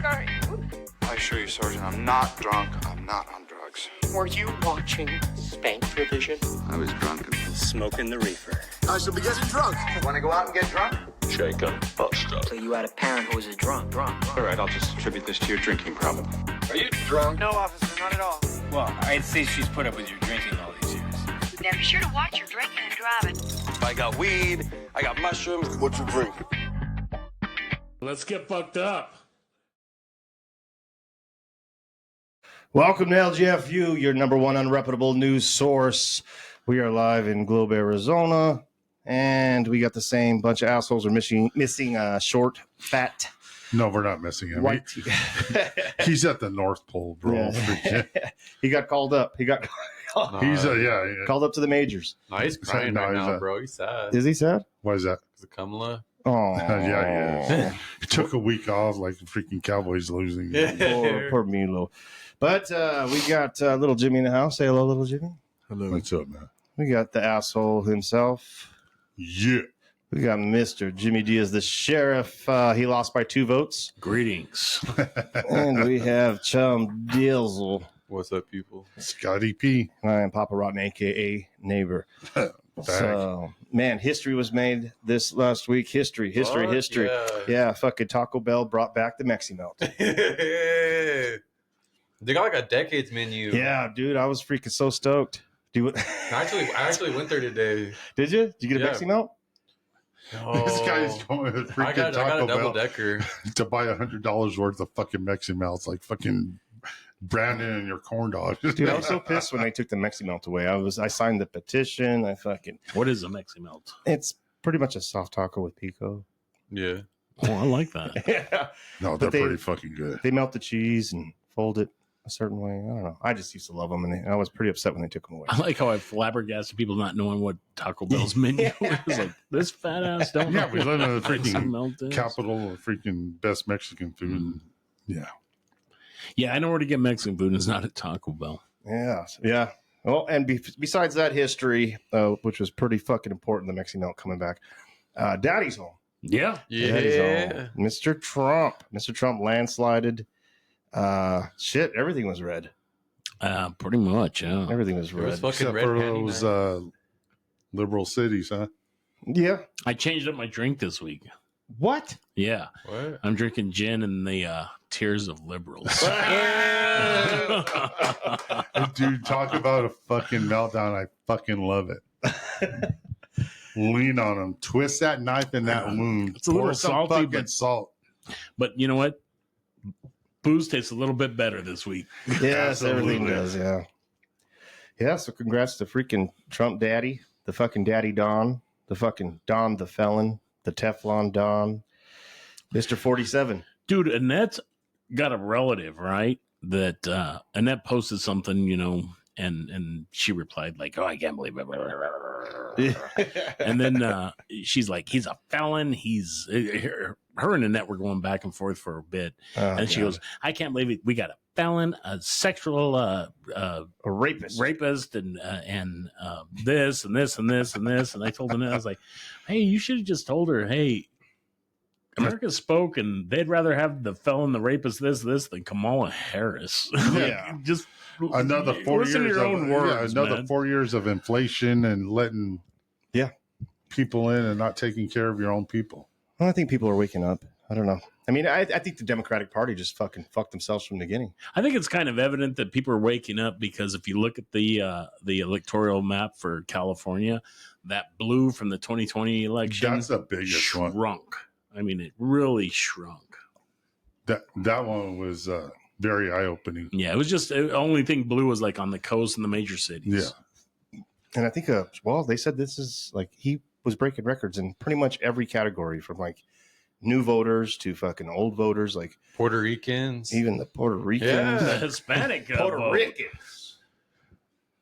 are you? I assure you, Sergeant, I'm not drunk. I'm not on drugs. Were you watching Spank Revision? I was drunk and Smoking the reefer. I shall be getting drunk. Want to go out and get drunk? Shaken, bust up. So you had a parent who was a drunk. all right, I'll just attribute this to your drinking problem. Are you drunk? No, officer, not at all. Well, I'd say she's put up with your drinking all these years. Now be sure to watch your drinking and driving. I got weed. I got mushrooms. What you drink? Let's get fucked up. Welcome to LGFU, your number one unreputable news source. We are live in Globe, Arizona, and we got the same bunch of assholes are missing short, fat. No, we're not missing him. White. He's at the North Pole, bro. Yeah. He got called up. He's called up to the majors. No, he's crying right now, bro. He's sad. Is he sad? Why is that? Because of Kamala. Oh, Yeah, he is. He took a week off like the freaking Cowboys losing. Poor Milo. But we got little Jimmy in the house. Say hello, little Jimmy. Hello. What's up, man? We got the asshole himself. Yeah. We got Mr. Jimmy Diaz, the sheriff. He lost by 2 votes. Greetings. And we have Chum Dizzle. What's up, people? Scotty P. I am Papa Rotten, a.k.a. Neighbor. So, man, history was made this last week. History. Yeah, fucking Taco Bell brought back the meximelt. They got like a decades menu. Yeah, dude, I was freaking so stoked. I actually went there today. Did you? Did you get a Yeah. meximelt? Oh, This guy's going to freaking I got a Taco double Bell decker. to buy $100 worth of fucking Meximelts, like fucking Brandon and your corn dog. Dude, I was so pissed when they took the meximelt away. I signed the petition. What is a meximelt? It's pretty much a soft taco with pico. Yeah. Oh, I like that. Yeah. No, they're pretty fucking good. They melt the cheese and fold it a certain way. I don't know. I just used to love them, and I was pretty upset when they took them away. I like how I flabbergasted people not knowing what Taco Bell's menu is. Like, this fat ass don't know. Yeah, we live in the freaking Meximelt is. capital of freaking best Mexican food. Yeah. Yeah, I know where to get Mexican food. It's not at Taco Bell. Yeah. Well, and besides that history, which was pretty fucking important, the meximelt coming back, Daddy's home. Yeah. Daddy's home. Mr. Trump landslided. Everything was red. Pretty much, yeah. Everything was It was red. fucking Except red for candy those night. liberal cities, huh? Yeah. I changed up my drink this week. What? Yeah. What? I'm drinking gin and the Tears of Liberals. Dude, talk about a fucking meltdown. I fucking love it. Lean on them. Twist that knife in that wound. It's a little Pour some salty, fucking but- salt. But you know what? Booze tastes a little bit better this week. Yes, everything Absolutely. does, yeah. Yeah, so congrats to freaking Trump daddy, the fucking daddy Don, the fucking Don the felon, the Teflon Don, Mr. 47. Dude, Annette's got a relative, right? That Annette posted something, and she replied like, "Oh, I can't believe it." And then she's like, "He's a felon. He's her and Annette were going back and forth for a bit, and she goes, "I can't believe it. We got a felon, a sexual a rapist, and this and this and this and this." And I told Annette, I was like, "Hey, you should have just told her, hey, America spoke, and they'd rather have the felon, the rapist, this than Kamala Harris." Yeah. Just Another 4 listen years to your own words, another man. 4 years of inflation and letting people in and not taking care of your own people. Well, I think people are waking up. I don't know. I mean, I think the Democratic Party just fucking fucked themselves from the beginning. I think it's kind of evident that people are waking up because if you look at the electoral map for California, that blue from the 2020 election, That's the biggest one. shrunk. I mean, it really shrunk. That one was very eye-opening. Yeah, it was just the only thing blue was like on the coast and the major cities. Yeah. And I think, they said this is like he was breaking records in pretty much every category, from like new voters to fucking old voters, like Puerto Ricans. even the Puerto Ricans, Yeah. The Hispanic Puerto vote. Ricans.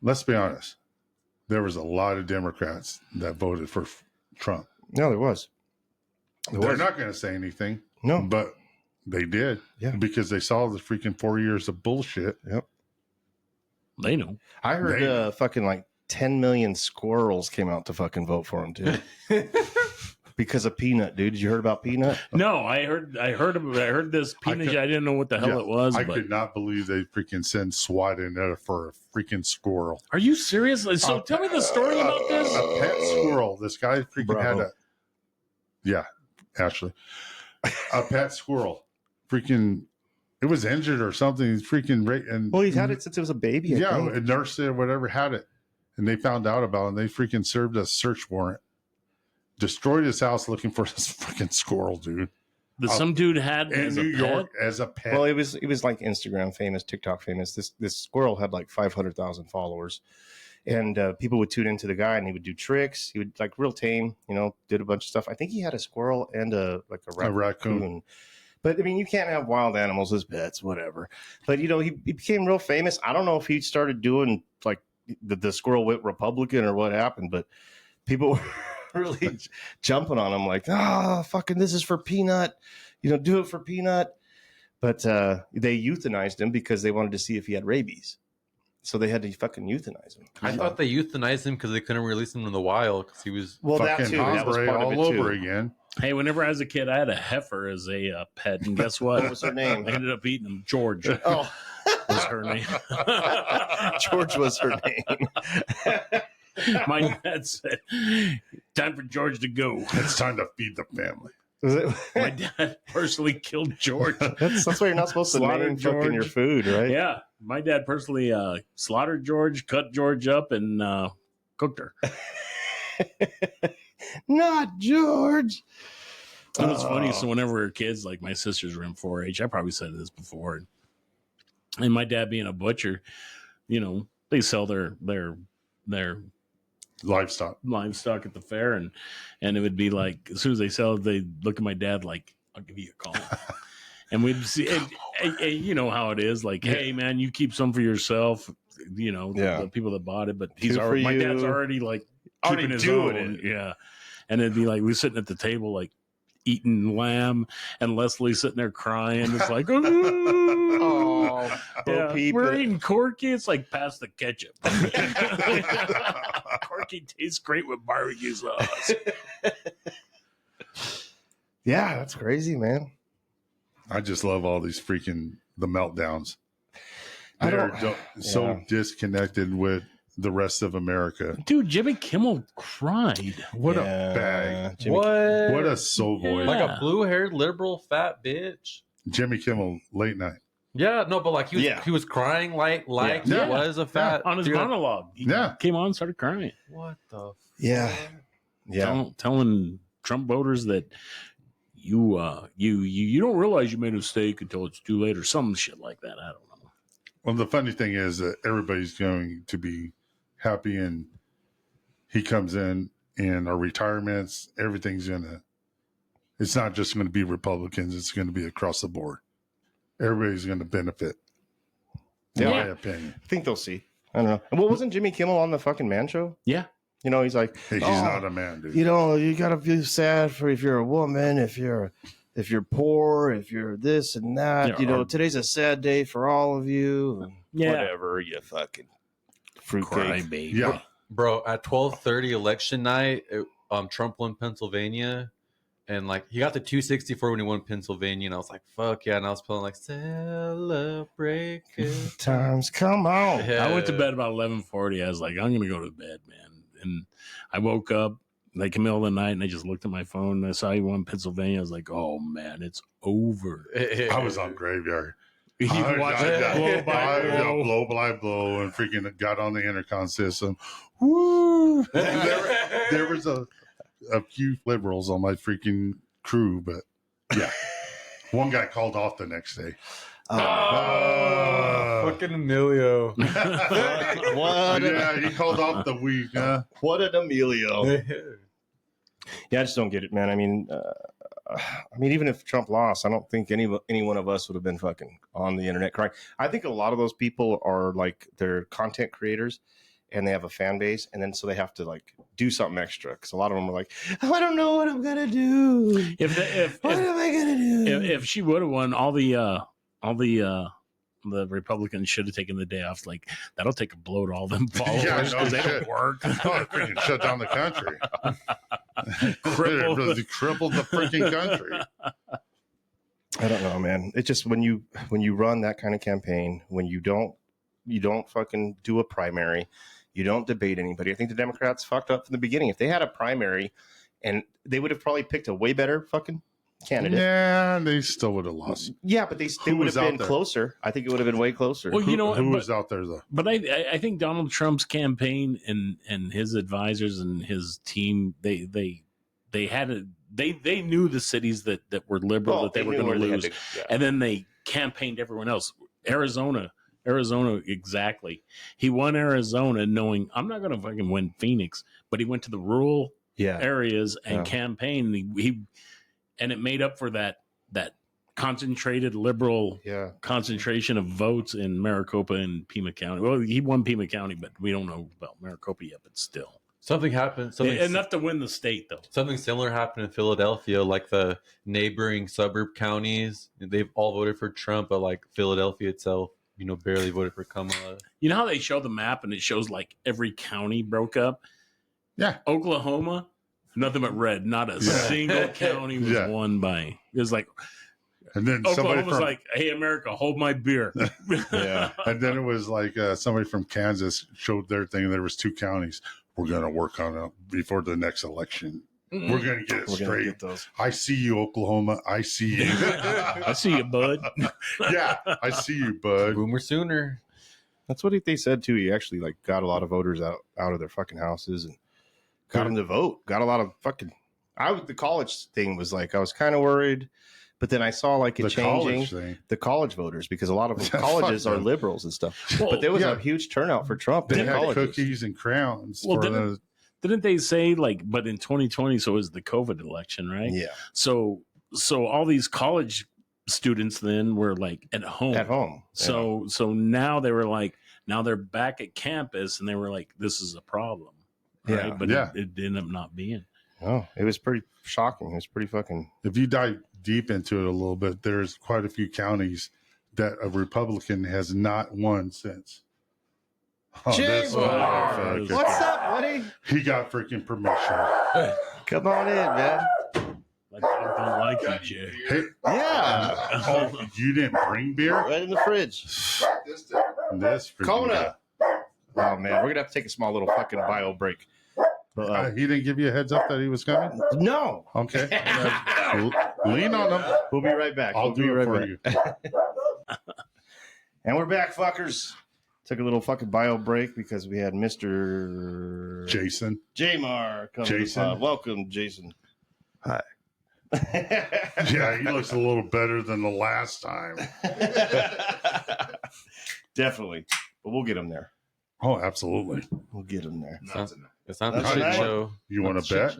Let's be honest. There was a lot of Democrats that voted for Trump. No, there was. They're not going to say anything. No. But they did. Yeah. Because they saw the freaking 4 years of bullshit. Yep. They know. I heard fucking like 10 million squirrels came out to fucking vote for him too. Because of Peanut, dude. Did you heard about Peanut? No, I heard this peanut. I didn't know what the hell it was. I but could not believe they freaking send SWAT in there for a freaking squirrel. Are you serious? So tell me the story about this. A pet squirrel. This guy freaking had a. Yeah, actually, a pet squirrel. Freaking, it was injured or something. He's freaking and Well, he's had it since it was a baby. I think. a nurse or whatever had it, and they found out about it. And they freaking served a search warrant. Destroyed his house looking for this fucking squirrel, dude. Some dude had In New York as a pet. Well, it was like Instagram famous, TikTok famous. This squirrel had like 500,000 followers, and people would tune into the guy, and he would do tricks. He would like real tame, did a bunch of stuff. I think he had a squirrel and a raccoon. But I mean, you can't have wild animals as pets, whatever. But he became real famous. I don't know if he started doing like the squirrel went Republican or what happened, but people were really jumping on him like, fucking this is for Peanut, do it for Peanut. But they euthanized him because they wanted to see if he had rabies, so they had to fucking euthanize him. I thought they euthanized him because they couldn't release him in the wild because he was fucking that was part of it all too. over again. Hey, whenever I was a kid, I had a heifer as a pet, and guess what? What was her name? I ended up eating him. George Oh, was her name. George was her name. My dad said, "Time for George to go." It's time to feed the family. Was it? My dad personally killed George. That's why you're not supposed to Slaughtered name fucking George. your food, right? Yeah, my dad personally slaughtered George, cut George up, and cooked her. Not George. It was funny. So whenever we were kids, like my sisters were in 4-H. I probably said this before, and my dad being a butcher, they sell their Livestock. at the fair, and it would be like as soon as they sell it, they look at my dad like, "I'll give you a call." And we'd see, and you know how it is. Like, hey man, you keep some for yourself. The people that bought it, but my dad's already like keeping his doing own. it. Yeah, and it'd be like we're sitting at the table like eating lamb, and Leslie sitting there crying. It's like, oh, yeah, we're eating Corky. It's like pass the ketchup. Corky tastes great with barbecue sauce. Yeah, that's crazy, man. I just love all these freaking the meltdowns. I They're don't- so disconnected with the rest of America. Dude, Jimmy Kimmel cried. What a bag. what? What a soul boy. Yeah. Like a blue-haired liberal fat bitch. Jimmy Kimmel late night. Yeah, no, but like he was crying like he Yeah. was a fat On his dude. monologue. He came on and started crying. What the? Yeah. Telling Trump voters that you don't realize you made a mistake until it's too late or some shit like that. I don't know. Well, the funny thing is that everybody's going to be happy, and he comes in, and our retirements, everything's it's not just going to be Republicans, it's going to be across the board. Everybody's going to benefit, in my opinion. I think they'll see. I don't know. And what wasn't Jimmy Kimmel on the fucking Man Show? Yeah. He's like, Hey, he's not a man, dude. you gotta feel sad for if you're a woman, if you're poor, if you're this and that. Yeah, today's a sad day for all of you. Yeah. Whatever, you fucking fruitcake. Crybaby. Yeah. Bro, at 12:30 election night, Trump won Pennsylvania, and like he got the 264 when he won Pennsylvania, and I was like, "Fuck yeah!" And I was playing like "Celebrate Good Times, come on. Yeah. I went to bed about 11:40. I was like, I'm going to go to bed, man. And I woke up like in the middle of the night, and I just looked at my phone, and I saw he won Pennsylvania. I was like, oh, man, it's over. I was on Graveyard. You watched it blow by blow. Blow by blow, and freaking got on the intercom system. Woo! there was a few liberals on my freaking crew, but yeah. One guy called off the next day. fucking Emilio." Yeah, he called off the week. Huh? What an Emilio. Yeah, I just don't get it, man. I mean, even if Trump lost, I don't think any one of us would have been fucking on the internet crying. I think a lot of those people are like they're content creators, and they have a fan base, and then so they have to like do something extra because a lot of them are like, I don't know what I'm gonna do. What am I gonna do? If she would have won, all the the Republicans should have taken the day off. Like, that'll take a blow to all them followers Yeah, no because they shit. don't work. Oh, it freaking shut down the country. Crippled. It really crippled the freaking country. I don't know, man. It's just when you run that kind of campaign, when you don't fucking do a primary, you don't debate anybody. I think the Democrats fucked up from the beginning. If they had a primary, and they would have probably picked a way better fucking candidate. Yeah, they still would have lost. Yeah, but they Who would was have out been there? closer. I think it would have been way closer. Well, you know, Who but- was out there though? But I think Donald Trump's campaign and his advisors and his team, they knew the cities that were liberal Well, that they were knew going where to they had lose, yeah. and then they campaigned everyone else. Arizona, exactly. He won Arizona knowing I'm not going to fucking win Phoenix, but he went to the rural Yeah. areas and Yeah. campaigned. And it made up for that concentrated liberal concentration of votes in Maricopa and Pima County. Well, he won Pima County, but we don't know about Maricopa yet. But still, Something happened. enough to win the state, though. Something similar happened in Philadelphia, like the neighboring suburb counties. They've all voted for Trump, but like Philadelphia itself, barely voted for Kamala. You know how they show the map and it shows like every county broke up? Yeah. Oklahoma, nothing but red. Not a single county was won by. It was like, and then Oklahoma was like, "Hey, America, hold my beer." Yeah. And then it was like somebody from Kansas showed their thing. And there was 2 counties. We're going to work on it before the next election. We're going to get it straight. Get those. I see you, Oklahoma. I see you. I see you, bud. Yeah, I see you, bud. Boomer sooner. That's what they said too. He actually like got a lot of voters out of their fucking houses and got them to vote. Got a lot of fucking. The college thing was like I was kind of worried, but then I saw like it changing the college voters because a lot of colleges are liberals and stuff. Well, but there was a huge turnout for Trump. They in had colleges. cookies and crowns. Well, for didn't they say like? But in 2020, so it was the COVID election, right? Yeah. So all these college students then were like at home. At home. So now they were like, now they're back at campus, and they were like, this is a problem. Right? Yeah. But it ended up not being. Oh, it was pretty shocking. It was pretty fucking. If you dive deep into it a little bit, there's quite a few counties that a Republican has not won since. Oh, this motherfucker. What's up, buddy? He got freaking permission. Come on in, man. Like, I don't like you, Jay. Hey, Yeah. oh, you didn't bring beer? Right in the fridge. This freaking Kona. Oh, man. We're going to have to take a small little fucking bio break. But, he didn't give you a heads up that he was coming? no. Okay. Lean on him. We'll be right back. I'll We'll do be it right for back. you. And we're back, fuckers. Took a little fucking bio break because we had Mr. Jason. Jamar come. Jason. Welcome, Jason. Hi. Yeah, he looks a little better than the last time. Definitely. But we'll get him there. Oh, absolutely. We'll get him there. It's not the That's shit right. show. You want to bet?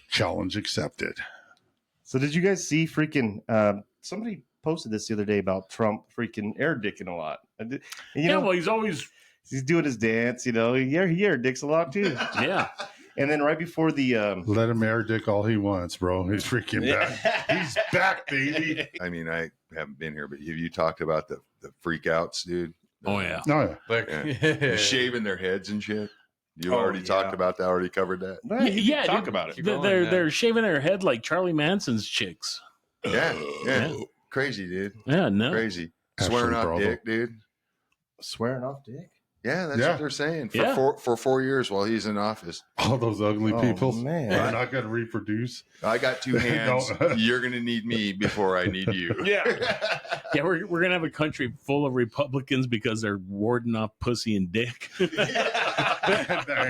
Challenge accepted. So did you guys see freaking somebody posted this the other day about Trump freaking air dicking a lot. And, Well, he's always he's doing his dance, he air dicks a lot too. yeah. And then right before the Let him air dick all he wants, bro. He's freaking back. He's back, baby. I mean, I haven't been here, but have you talked about the freak outs, dude? Oh yeah. Oh, yeah. Like, They're shaving their heads and shit. You already talked about that, already covered that. Yeah, talk dude, about it. They're shaving their head like Charlie Manson's chicks. Yeah. Crazy, dude. Yeah, no. Crazy. Ashley Swearing off Bravo. dick, dude. Swearing off dick. Yeah, that's Yeah. what they're saying for Yeah. for 4 years while he's in office. All those ugly Oh, people man. are not going to reproduce. I got 2 hands. No. You're gonna need me before I need you. Yeah, we're gonna have a country full of Republicans because they're warding off pussy and dick. There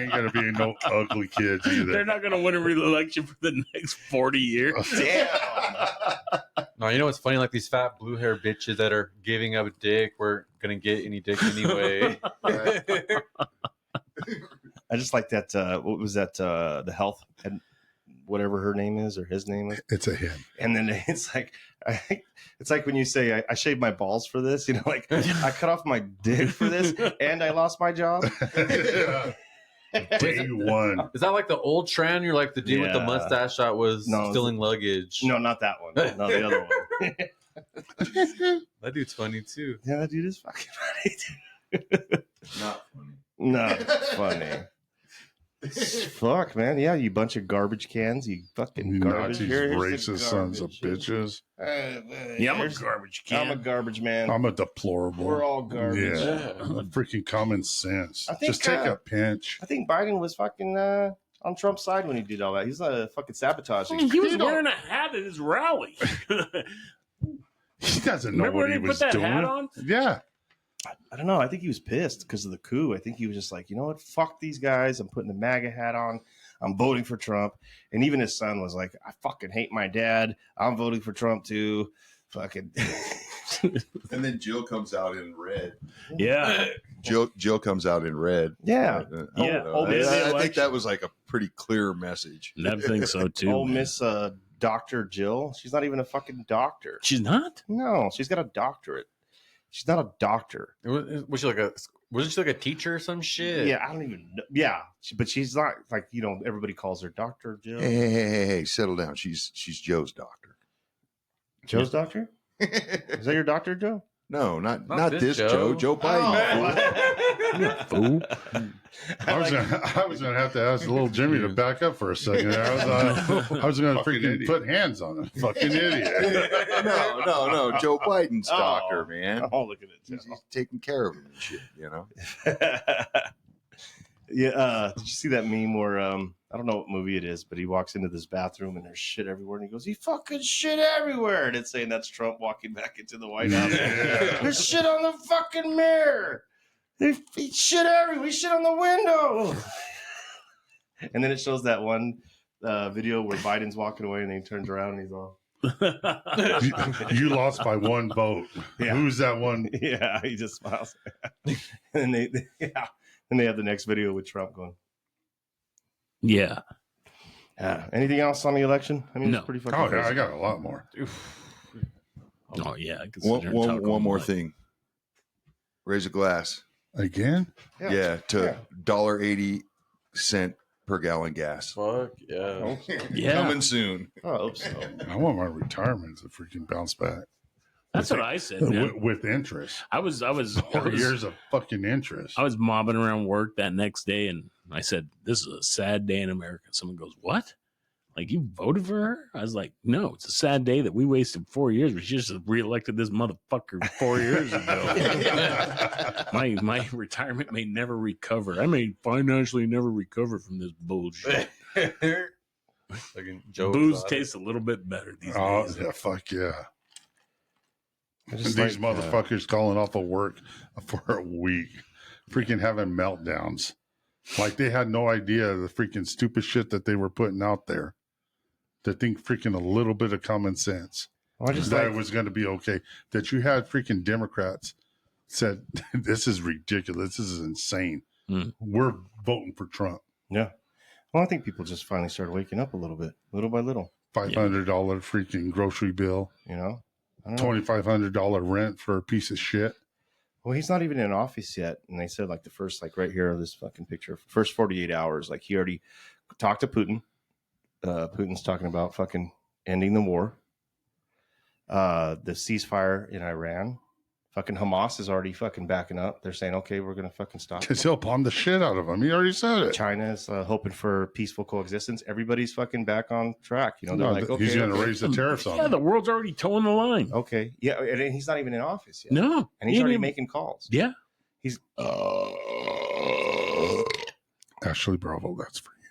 ain't going to be no ugly kids either. They're not gonna win a re-election for the next 40 years. Damn. no, you know what's funny? Like these fat blue hair bitches that are giving up dick, we're gonna get any dick anyway. I just like that. What was that? The health and whatever her name is or his name is. It's a him. And then it's like when you say I shaved my balls for this. Like I cut off my dick for this, and I lost my job. Day one. Is that like the old trend? You're like the dude with the Yeah. mustache that was No, stealing luggage. No, not that one. No, the other one. That dude's funny too. Yeah, that dude is fucking funny. Not funny. Not funny. Fuck, man. Yeah, you bunch of garbage cans. You fucking garbage. Nazis, Here's the racist sons of garbage. bitches. Yeah, I'm a Here's- garbage I'm a can. garbage man. I'm a deplorable. We're all garbage. Yeah. Freaking common sense. I think, Just take a pinch. I think Biden was fucking on Trump's side when he did all that. He's fucking sabotaging. He was wearing a hat at his rally. He doesn't know Remember what when he he was put that doing. hat on? Yeah. I don't know. I think he was pissed because of the coup. I think he was just like, you know what? Fuck these guys. I'm putting the MAGA hat on. I'm voting for Trump. And even his son was like, I fucking hate my dad. I'm voting for Trump too. Fucking. And then Jill comes out in red. Yeah. Jill comes out in red. Yeah. Yeah. Oh, Miss I think election. that was like a pretty clear message. I think so too. Oh, man. Miss Dr. Jill. She's not even a fucking doctor. She's not? No, she's got a doctorate. She's not a doctor. Was she like wasn't she like a teacher or some shit? Yeah, I don't even know. Yeah, but she's not like, everybody calls her Dr. Jill. Hey, settle down. She's Joe's doctor. Joe's doctor? Is that your doctor, Joe? No, not Not this this Joe. Joe Biden. Fool. I was gonna have to ask little Jimmy to back up for a second. I was gonna Fucking freaking idiot. put hands on him. Fucking idiot. No. Joe Biden's doctor, man. Oh, look at it, Joe. He's taking care of him and shit, you know? Yeah, did you see that meme where I don't know what movie it is, but he walks into this bathroom and there's shit everywhere, and he goes, "He fucking shit everywhere," and it's saying that's Trump walking back into the White House. Yeah. There's shit on the fucking mirror. There's shit everywhere. We shit on the window. And then it shows that one video where Biden's walking away and then he turns around and he's all, You lost by one vote. Yeah. Who's that one? yeah, he just smiles. And then they have the next video with Trump going. Yeah. Anything else on the election? I mean, No. it's pretty fucking Oh, yeah, crazy. I got a lot more. Oh, yeah. I could sit there and talk One all more night. thing. Raise a glass. Again? Yeah, to $1.80 per gallon gas. Fuck yeah. Yeah. Coming soon. Oh, I hope so. I want my retirement to freaking bounce back. That's what I said, man. With interest. I was 4 years of fucking interest. I was mobbing around work that next day, and I said, "This is a sad day in America." Someone goes, "What? Like you voted for her?" I was like, "No, it's a sad day that we wasted 4 years. We just reelected this motherfucker 4 years ago. my retirement may never recover. I may financially never recover from this bullshit. Fucking Joe Booze Exotic. tastes a little bit better these Oh, days." yeah, fuck yeah. Just These like, motherfuckers calling off of work for a week, freaking having meltdowns. Like they had no idea the freaking stupid shit that they were putting out there. To think freaking a little bit of common sense I just that like, it was going to be okay. That you had freaking Democrats said, this is ridiculous. This is insane. Hmm. We're voting for Trump. yeah. Well, I think people just finally started waking up a little bit, little by little. $500 freaking grocery bill, You know, I don't know. $2,500 rent for a piece of shit. Well, he's not even in office yet, and they said like the first, like right here, this fucking picture, first 48 hours, like he already talked to Putin. Putin's talking about fucking ending the war. The ceasefire in Iran. Fucking Hamas is already fucking backing up. They're saying, okay, we're going to fucking stop. Because he'll bomb the shit out of him. He already said it. China is hoping for peaceful coexistence. Everybody's fucking back on track. You know, they're No, like, okay, he's going to okay. raise the tariffs on Yeah, him. the world's already towing the line. Okay. Yeah. And he's not even in office yet. No. And he's he already didn't- making calls. Yeah. He's, Ashley Bravo, that's for you.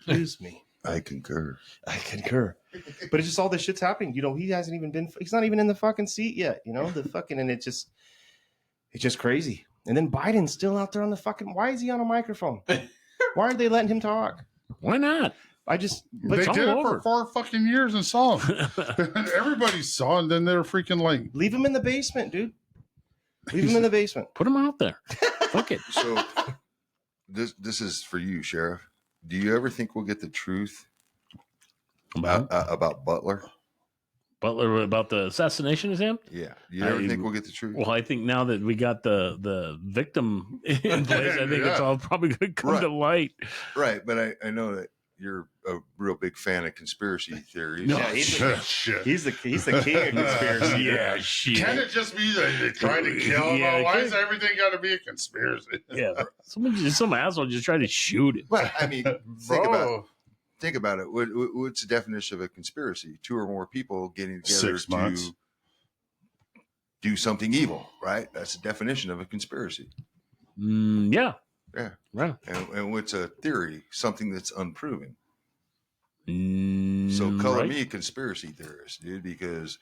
excuse me. I concur. I concur. But it's just all this shit's happening. You know, he hasn't even been, he's not even in the fucking seat yet. You know, the fucking, and it's just crazy. And then Biden's still out there on the fucking, why is he on a microphone? Why are they letting him talk? Why not? But They it's all did it over. for 4 fucking years and saw him. And everybody saw, and then they're freaking like, leave him in the basement, dude. Leave him in the basement. Put him out there. Fuck it. So this is for you, Sheriff. Do you ever think we'll get the truth about Butler? Butler, about the assassination attempt? Yeah. You ever think we'll get the truth? Well, I think now that we got the victim in place, I think it's Yeah. all probably going to come Right. to light. Right, but I know that you're a real big fan of conspiracy theories. No, Yeah, Shit. he's the king of conspiracy. Yeah, shit. Can it just be that they tried to kill him? Yeah, Why can- is everything got to be a conspiracy? Yeah, bro. Some asshole just tried to shoot him. Well, I mean, Bro. think about it. What's the definition of a conspiracy? 2 or more people getting together 6 months. to do something evil, right? That's the definition of a conspiracy. Yeah. Yeah. Right. And what's a theory? Something that's unproven. So color right. me a conspiracy theorist, dude, because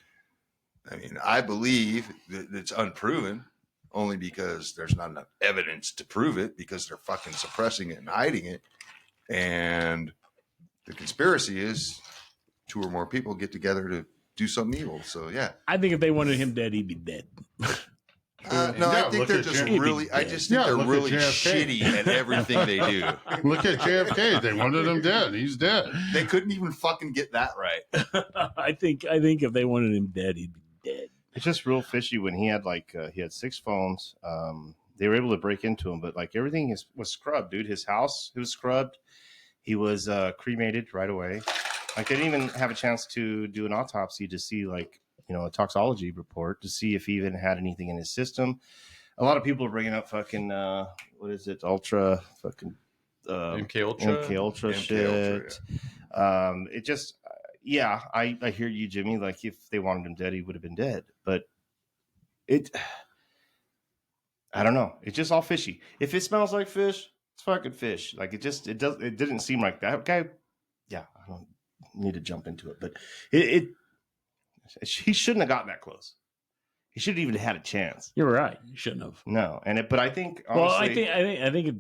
I mean, I believe that it's unproven only because there's not enough evidence to prove it, because they're fucking suppressing it and hiding it. And the conspiracy is 2 or more people get together to do something evil. So yeah. I think if they wanted him dead, he'd be dead. No, Yeah, I think look they're at just Jim. really. I just think Yeah, they're look at really JFK. shitty at everything they do. Look at JFK. They wanted him dead. He's dead. They couldn't even fucking get that right. I think if they wanted him dead, he'd be dead. It's just real fishy when he had he had 6 phones. They were able to break into him, but like everything was scrubbed, dude. His house, it was scrubbed. He was cremated right away. Like they didn't even have a chance to do an autopsy to see a toxology report to see if he even had anything in his system. A lot of people are bringing up fucking what is it, ultra fucking MK Ultra. MK Ultra shit. It just I hear you, Jimmy. Like if they wanted him dead, he would have been dead. But I don't know. It's just all fishy. If it smells like fish, it's fucking fish. Like it didn't seem like that guy. Yeah, I don't need to jump into it, but he shouldn't have gotten that close. He should have even had a chance. You're right. You shouldn't have. No, but I think honestly, Well, I think.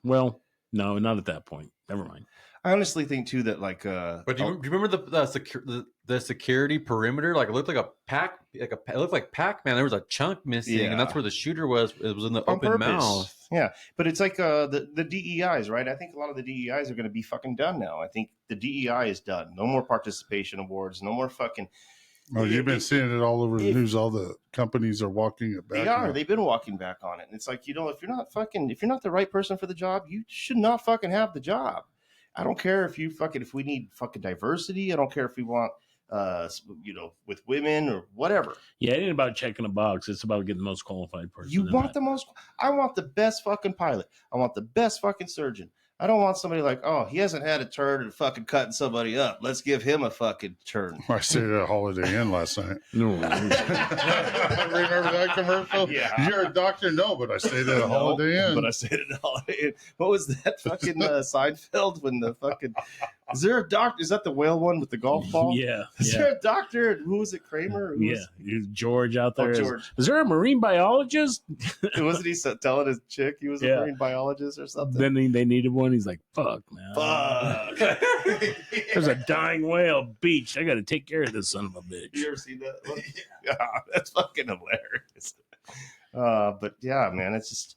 Well, no, not at that point. Never mind. I honestly think too that But do you remember the security perimeter? Like it looked like it looked like Pac-Man. There was a chunk missing, and that's where the shooter was. It was in the on open purpose. mouth. Yeah, but it's like the DEIs, right? I think a lot of the DEIs are going to be fucking done now. I think the DEI is done. No more participation awards. No more fucking. Oh, you've been seeing it all over the news. All the companies are walking it back. They are. now. They've been walking back on it. And it's like, if you're not the right person for the job, you should not fucking have the job. I don't care if we need fucking diversity. I don't care if we want, with women or whatever. Yeah, it ain't about checking a box. It's about getting the most qualified person. You in want that. I want the best fucking pilot. I want the best fucking surgeon. I don't want somebody like, oh, he hasn't had a turn and fucking cutting somebody up. Let's give him a fucking turn. I stayed at a Holiday Inn last night. No. Remember that commercial? Yeah. You're a doctor? No, but I stayed at a Holiday Inn. But I stayed at a Holiday Inn. What was that fucking Seinfeld when the fucking... Is there a doctor? Is that the whale one with the golf ball? Yeah. Is there a doctor? Who was it, Kramer? George out there. Oh, George. Is there a marine biologist? Wasn't he telling his chick he was a marine biologist or something? Then they needed one. He's like, fuck, man. Fuck. There's a dying whale beach. I got to take care of this son of a bitch. You ever seen that one? Yeah, that's fucking hilarious. But yeah, man, it's just...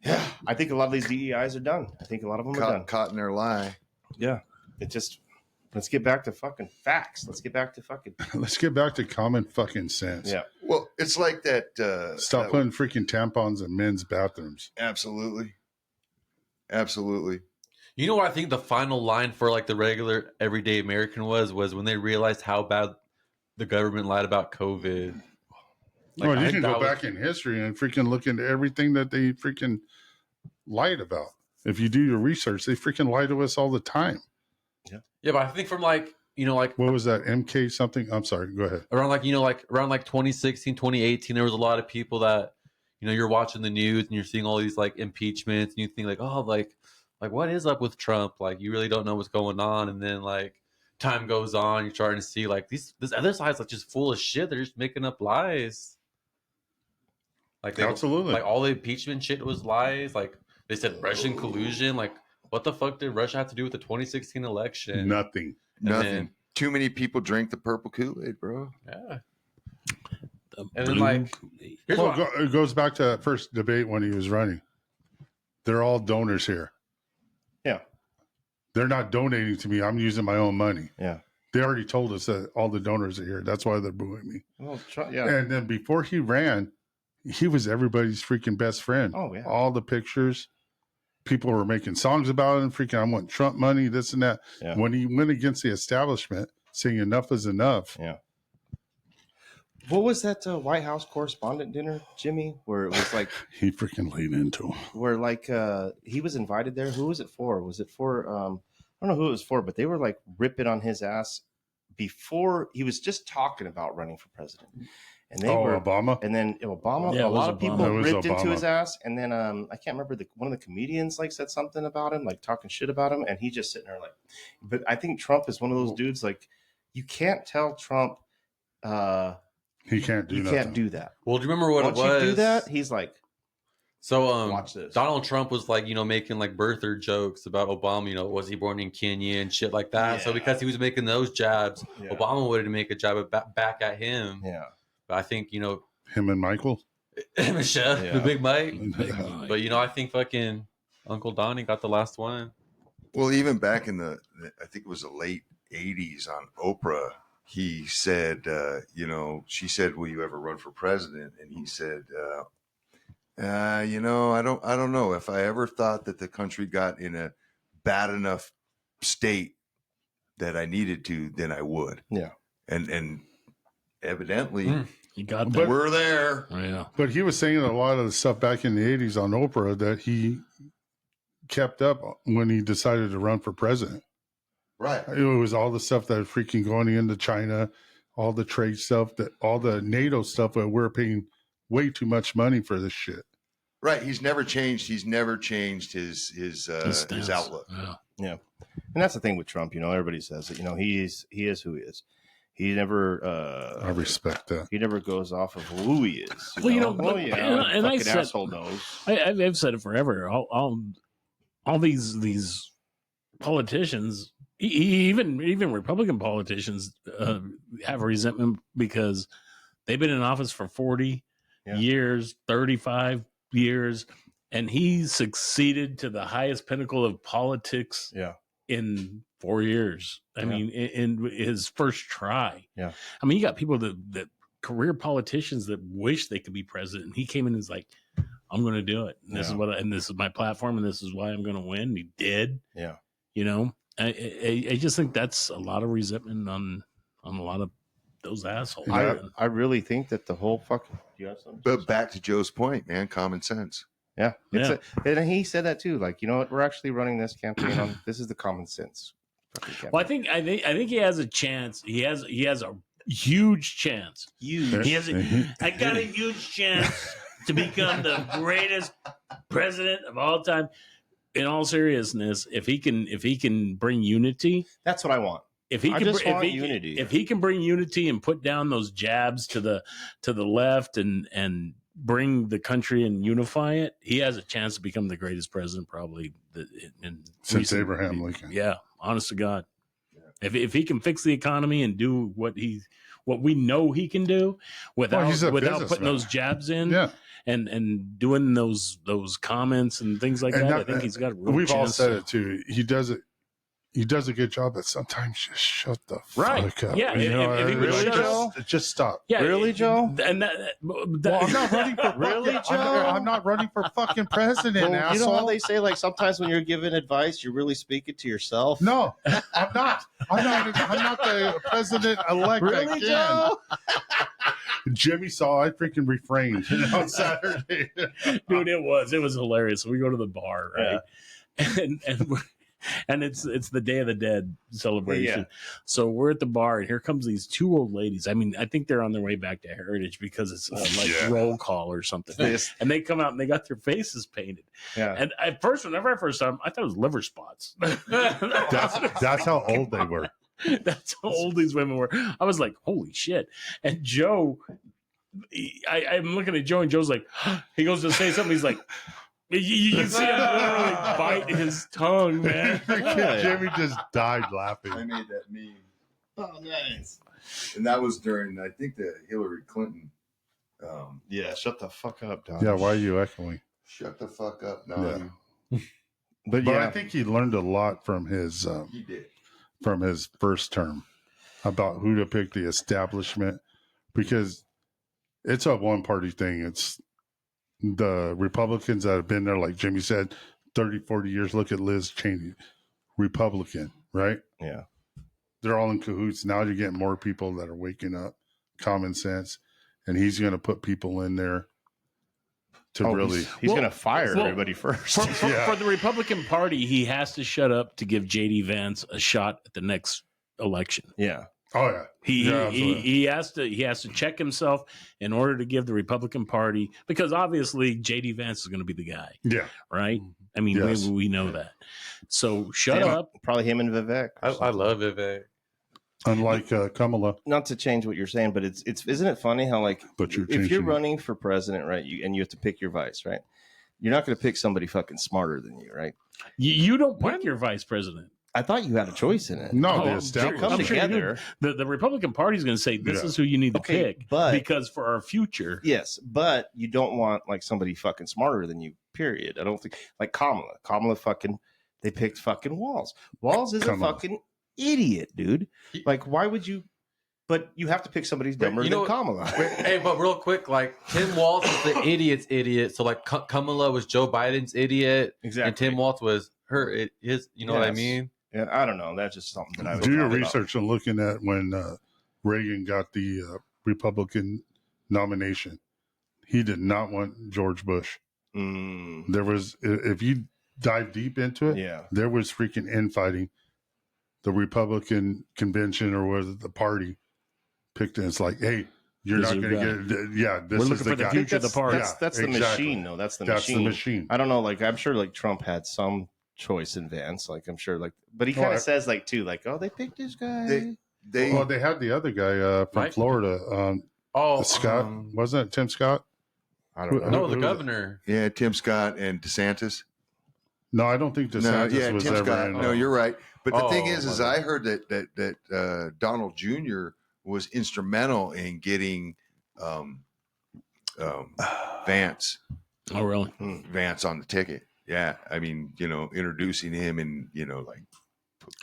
Yeah, I think a lot of these DEIs are done. I think a lot of them are done. Caught in their lie. Yeah, let's get back to fucking facts. Let's get back to fucking... Let's get back to common fucking sense. Yeah. Well, it's like that. Stop putting freaking tampons in men's bathrooms. Absolutely. You know what I think the final line for like the regular everyday American was when they realized how bad the government lied about COVID. Like, Well, I you think can that go was- back in history and freaking look into everything that they freaking lied about. If you do your research, they freaking lie to us all the time. Yeah, but I think from like What was that? MK something? I'm sorry. Go ahead. around 2016, 2018, there was a lot of people that, you're watching the news and you're seeing all these like impeachments and you think like, oh, like what is up with Trump? Like you really don't know what's going on. And then like time goes on, you're starting to see like this other side's like just full of shit. They're just making up lies. Like Absolutely. like all the impeachment shit was lies. Like they said Russian collusion. Like what the fuck did Russia have to do with the 2016 election? Nothing. Then- Too many people drink the purple Kool-Aid, bro. Yeah. The And then blue like Kool-Aid. here's Well, what it goes back to that first debate when he was running. They're all donors here. Yeah. They're not donating to me. I'm using my own money. Yeah. They already told us that all the donors are here. That's why they're booing me. Well, yeah. And then before he ran, he was everybody's freaking best friend. Oh, yeah. All the pictures. people were making songs about him, freaking, I want Trump money, this and that. Yeah. When he went against the establishment, saying enough is enough. Yeah. What was that White House correspondent dinner, Jimmy, where it was like He freaking leaned into him. where like he was invited there? Who was it for? Was it for I don't know who it was for, but they were like ripping on his ass before he was just talking about running for president. And they were Obama? and then Obama, Yeah, a it was lot of people Obama. It was ripped into Obama. his ass, and then I can't remember one of the comedians like said something about him, like talking shit about him, and he just sitting there like. But I think Trump is one of those dudes like you can't tell Trump He can't do you nothing. can't do that. Well, do you remember what Once it was? you do that, he's like, So watch this. Donald Trump was like, making like birther jokes about Obama, was he born in Kenya and shit like that. So Yeah. because he was making those jabs, Yeah. Obama wanted to make a jab back at him. yeah, But I think, Him and Michael? Michelle, Yeah. the Big Mike. Big Mike. But I think fucking Uncle Donnie got the last one. Well, even back in I think it was the late 80s on Oprah, he said, she said, will you ever run for president? And he said, I don't know. If I ever thought that the country got in a bad enough state that I needed to, then I would. Yeah. And evidently You got But- that. we're there. Yeah. But he was saying a lot of the stuff back in the 80s on Oprah that he kept up when he decided to run for president. Right. It was all the stuff that freaking going into China, all the trade stuff, all the NATO stuff that we're paying way too much money for this shit. Right. He's never changed. He's never changed his stance. outlook. Yeah. and that's the thing with Trump. Everybody says that. He is who he is. He never. I respect that. He never goes off of who he is. Well, Oh yeah, and I fucking said- asshole knows. I've said it forever. All these politicians, even Republican politicians, have resentment because they've been in office for 40 years, 35 years, and he succeeded to the highest pinnacle of politics Yeah. in 4 years. I mean, in his first try. Yeah. I mean, you got people that career politicians that wish they could be president. He came in and was like, I'm going to do it. And this is and this is my platform, and this is why I'm going to win. He did. Yeah. I just think that's a lot of resentment on a lot of those assholes. I really think that the whole fucking. You have something? But back to Joe's point, man, common sense. Yeah. Yeah. And he said that too. Like, you know what? We're actually running this campaign on. This is the common sense. fucking campaign. Well, I think he has a chance. He has a huge chance. Huge. He has. I got a huge chance to become the greatest president of all time. In all seriousness, if he can bring unity, That's what I want. if he I can, just want unity. if he can bring unity and put down those jabs to the left and bring the country and unify it, he has a chance to become the greatest president probably Since recent- Abraham Lincoln. Yeah, honest to God. If he can fix the economy and do what we know he can do without he's a putting businessman. those jabs in, Yeah. and doing those comments and things like And that, that- I think he's got a real We've all chance said to- it too. He does it. He does a good job, but sometimes just shut the Right. fuck up. Yeah, You know, if he would really, shut up- just stop. Yeah, Really, Joe? And Well, I'm not running for Really, fucking, Joe? I'm not running for fucking president, Well, asshole. you know how they say, like, sometimes when you're giving advice, you're really speaking to yourself? No, I'm not. I'm not the president elect Really, again. Joe? Jimmy saw I freaking refrained on Saturday. Dude, it was hilarious. We go to the bar, right? And it's the Day of the Dead celebration. Yeah. So we're at the bar, and here comes these two old ladies. I mean, I think they're on their way back to Heritage because it's roll call or something. Yes. And they come out and they got their faces painted. Yeah. And at first, whenever I first saw them, I thought it was liver spots. That's how old they were. That's how old these women were. I was like, holy shit. And Joe, I'm looking at Joe, and Joe's like, he goes to say something. He's like, you can see him literally bite his tongue, man. Jimmy just died laughing. I made that meme. Oh, nice. And that was during, I think, the Hillary Clinton. Yeah, shut the fuck up, Don. Yeah, why are you echoing? Shut the fuck up, Don. But But yeah, I think he learned a lot from his He did. first term about who to pick, the establishment, because it's a one party thing. It's the Republicans that have been there, like Jimmy said, 30, 40 years. Look at Liz Cheney, Republican, right? Yeah. They're all in cahoots. Now you're getting more people that are waking up, common sense, and he's going to put people in there to really. He's Well, going to fire well, everybody first. For the Republican Party, he has to shut up to give JD Vance a shot at the next election. Yeah. Oh yeah, He has to check himself in order to give the Republican Party, because obviously JD Vance is going to be the guy. Yeah, right. I mean, Yes. we know that. So shut up. Probably him and Vivek. I love Vivek. unlike Kamala. Not to change what you're saying, but it's isn't it funny how like But you're if you're changing it. running for president, right, and you have to pick your vice, right? You're not going to pick somebody fucking smarter than you, right? You don't pick your vice president. I thought you had a choice in it. No, Oh, the I'm established. come I'm sure together. The Republican Party is going to say this Yeah. is who you need to Okay, pick, but- because for our future. Yes, but you don't want like somebody fucking smarter than you. Period. I don't think like Kamala. Kamala fucking. They picked fucking Walz. Walz is Kamala. a fucking idiot, dude. Like, why would you? But you have to pick somebody who's dumber than Kamala. Hey, but real quick, like Tim Walz is the idiot's idiot. So like Kamala was Joe Biden's idiot, Exactly. and Tim Walz was his. You know what I Yes. mean? Yeah, I don't know. That's just something that I would Do your talk about. research on looking at when Reagan got the Republican nomination. He did not want George Bush. Mm, There was, if you dive deep into it, yeah. there was freaking infighting. The Republican convention or was it the party picked it. It's like, hey, you're This not is going the to get. Yeah, this We're is looking the for the guy. future of the party. That's the exactly. machine, though. That's the That's machine. the machine. I don't know. Like, I'm sure, like Trump had some choice in Vance. Like, I'm sure, like, but he Oh, kind I- of says, like, too, like, oh, they picked this guy. Well, they had the other guy from Right. Florida, Oh, Scott. Wasn't it Tim Scott? I don't know. no, Who the was it? governor. Yeah, Tim Scott and DeSantis. No, I don't think DeSantis no, was Tim ever Scott. in. No, you're right. But the thing Oh, is my I heard that Donald Jr. was instrumental in getting Vance Oh, really? Vance on the ticket. Yeah, I mean, introducing him and like.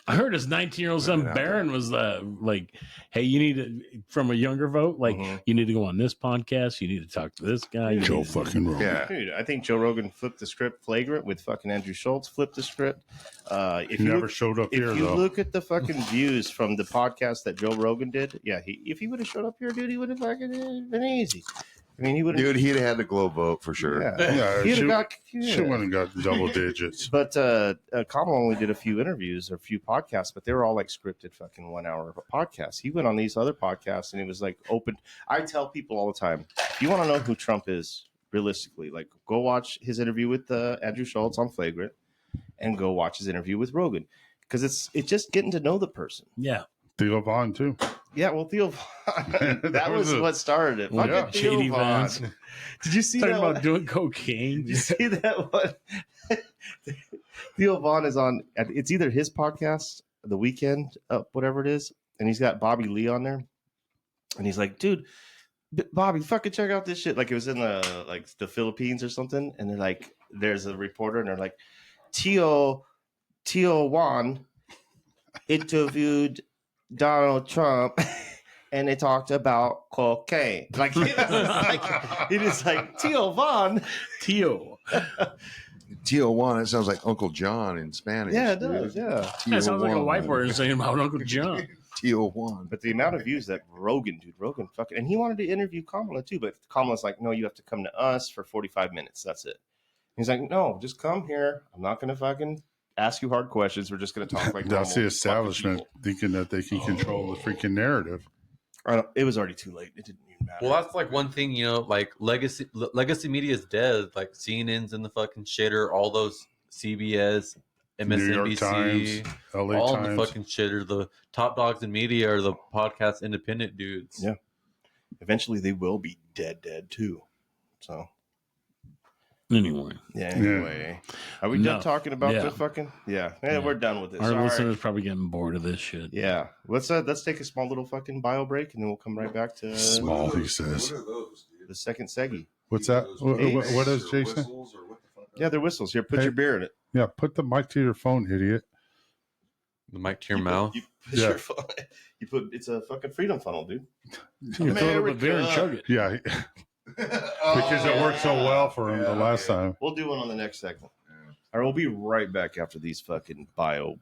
I heard his 19-year-old son Put it out there. Barron was like, "Hey, you need to from a younger vote. Like, Mhm. you need to go on this podcast. You need to talk to this guy." You Joe need to- fucking Rogan. Yeah, Dude, I think Joe Rogan flipped the script flagrant with fucking Andrew Schultz flipped the script. If He you never look, showed up if here, you though. look at the fucking views from the podcast that Joe Rogan did, yeah, if he would have showed up here, dude, he would have fucking been easy. I mean, he would have. dude, he'd have had the glow vote for sure. Yeah, Yeah, he'd she- have got. She went and got double digits. But Kamala only did a few interviews or a few podcasts, but they were all like scripted fucking 1 hour podcasts. He went on these other podcasts and he was like open. I tell people all the time, if you want to know who Trump is realistically, like go watch his interview with Andrew Schultz on Flagrant and go watch his interview with Rogan, because it's just getting to know the person. Yeah, Theo Vaughn, too. Yeah, well, Theo Vaughn, that That was was what started it. Well, Fucking yeah. Theo JD Vaughn. Vance. Did you see talking that about one? doing cocaine. Did you see that one? Theo Vaughn is on. It's either his podcast, The Weekend, whatever it is, and he's got Bobby Lee on there, and he's like, "Dude, Bobby, fucking check out this shit." Like it was in the Philippines or something, and they're like, there's a reporter, and they're like, Theo Vaughn interviewed Donald Trump. And they talked about cocaine. Like it is like Theo Vaughn. Tio. Tijuana, it sounds like Uncle John in Spanish. Yeah, it dude. does. Yeah. That sounds like a Tijuana. white word saying about Uncle John. Tijuana. But the amount of views that Rogan fucking, and he wanted to interview Kamala too, but Kamala's like, no, you have to come to us for 45 minutes. That's it. He's like, no, just come here. I'm not going to fucking ask you hard questions. We're just going to talk like That's the normal establishment fucking thinking that they can control the freaking narrative. people. It was already too late. It didn't even matter. Well, that's like one thing, like legacy media is dead. Like CNN's in the fucking shitter. All those CBS, New York MSNBC, Times, LA all in Times. the fucking shitter. The top dogs in media are the podcast independent dudes. Yeah. Eventually they will be dead too. So Anyway, yeah. Anyway, are we done No. talking about Yeah. the fucking? Yeah, Yeah. we're done with this. our All right. listeners probably getting bored of this shit. Yeah, let's take a small little fucking bio break, and then we'll come right back to Small, he says. What are those, dude? the second seggy. What's that? What does Jason? Yeah, they're whistles. Here, put Hey. your beer in it. Yeah, put the mic to your phone, idiot. The mic to your You mouth. Put, you put Yeah. your phone. You put it's a fucking freedom funnel, dude. You throw it up a beer and chug it. Yeah, because it worked so well for him the last time. We'll do one on the next segment. All right, we'll be right back after these fucking bio.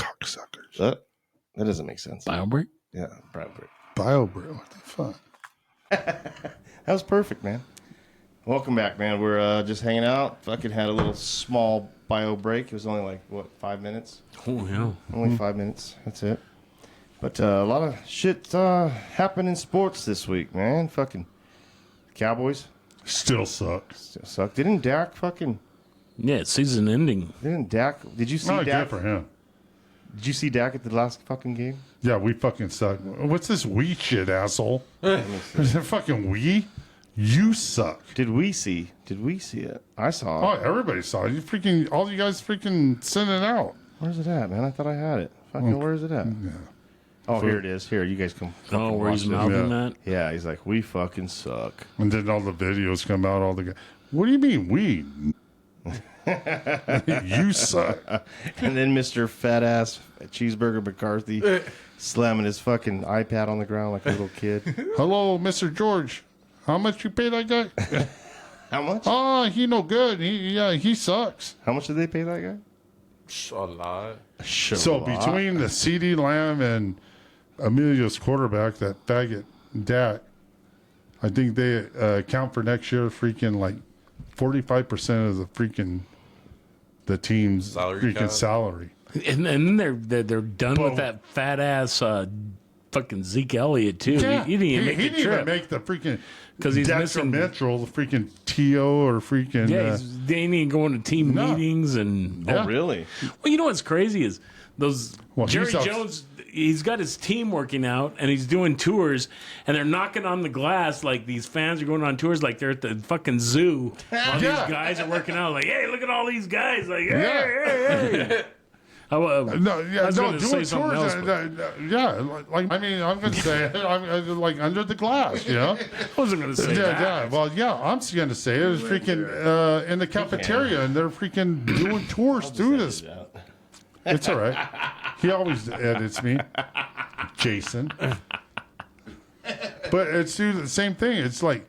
Cocksuckers. That doesn't make sense. Bio break? Yeah, bio break. Bio bro. What the fuck? That was perfect, man. Welcome back, man. We're just hanging out. Fucking had a little small bio break. It was only like, what, 5 minutes? Oh, yeah. Only 5 minutes. That's it. But a lot of shit happened in sports this week, man. Fucking Cowboys Still suck. still suck. Didn't Dak fucking... Yeah, it's season ending. Didn't Dak... Did you see Not Dak? good for him. Did you see Dak at the last fucking game? Yeah, we fucking suck. What's this we shit, asshole? Is that fucking we? You suck. Did we see it? I saw Oh, it. everybody saw it. You freaking, all you guys freaking sent it out. Where's it at, man? I thought I had it. Fucking, where is it at? Yeah. Oh, here it is. Here, you guys come. Oh, fucking where he's watch this. mouthing Yeah. that? Yeah, he's like, we fucking suck. And then all the videos come out. All the guys. What do you mean we? You suck. And then Mr. Fat Ass Cheeseburger McCarthy slamming his fucking iPad on the ground like a little kid. Hello, Mr. George. How much you pay that guy? How much? Oh, he no good. He sucks. How much did they pay that guy? A lot. So between the CD Lamb and Emilio's quarterback, that faggot Dak, I think they account for next year freaking like 45% of the freaking the team's Salary freaking cap. salary. And then they're done with that fat ass fucking Zeke Elliott too. Yeah, He didn't even make he the didn't trip even make the freaking 'Cause he's missing- detrimental freaking TO or freaking Yeah, they ain't even going to team No. meetings and Yeah. Oh, really? well, you know what's crazy is those Well, Jerry he's out- Jones. He's got his team working out and he's doing tours and they're knocking on the glass like these fans are going on tours like they're at the fucking zoo while Yeah. these guys are working out. Like, hey, look at all these guys! Like, hey, Yeah. hey, hey. No, yeah, I was no, gonna say doing something tours. else, Yeah, like I mean, I'm gonna say it, I'm like under the glass, you know. I wasn't going to say Yeah, that. yeah. Well, yeah, I'm just gonna say it was freaking in the cafeteria, and they're freaking doing tours through this. It's all right. He always edits me, Jason. But it's the same thing. It's like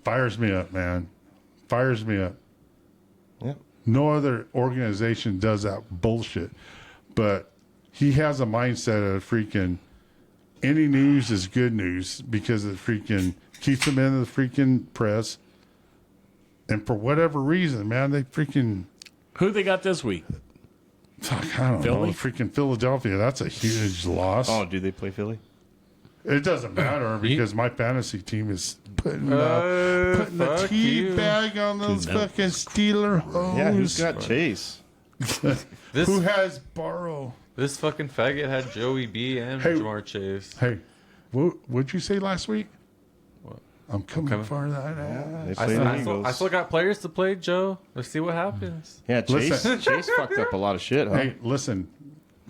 fires me up, man. Fires me up. Yeah. No other organization does that bullshit. But he has a mindset of freaking any news is good news because it freaking keeps him in the freaking press. And for whatever reason, man, they freaking Who they got this week? fuck, I don't Philly? know. Freaking Philadelphia. That's a huge loss. Oh, do they play Philly? It doesn't matter because my fantasy team is putting the fuck tea you. bag on those Dude, that fucking Steeler hoes. Yeah, who's got Chase? This Who has Burrow? this fucking faggot had Joey B and Hey. Jamar Chase. Hey, what'd you say last week? What? I'm coming for that. They I play still, the I, still, Eagles. I still got players to play, Joe. Let's see what happens. Yeah, Chase. Listen. Chase fucked up a lot of shit, huh? Hey, listen,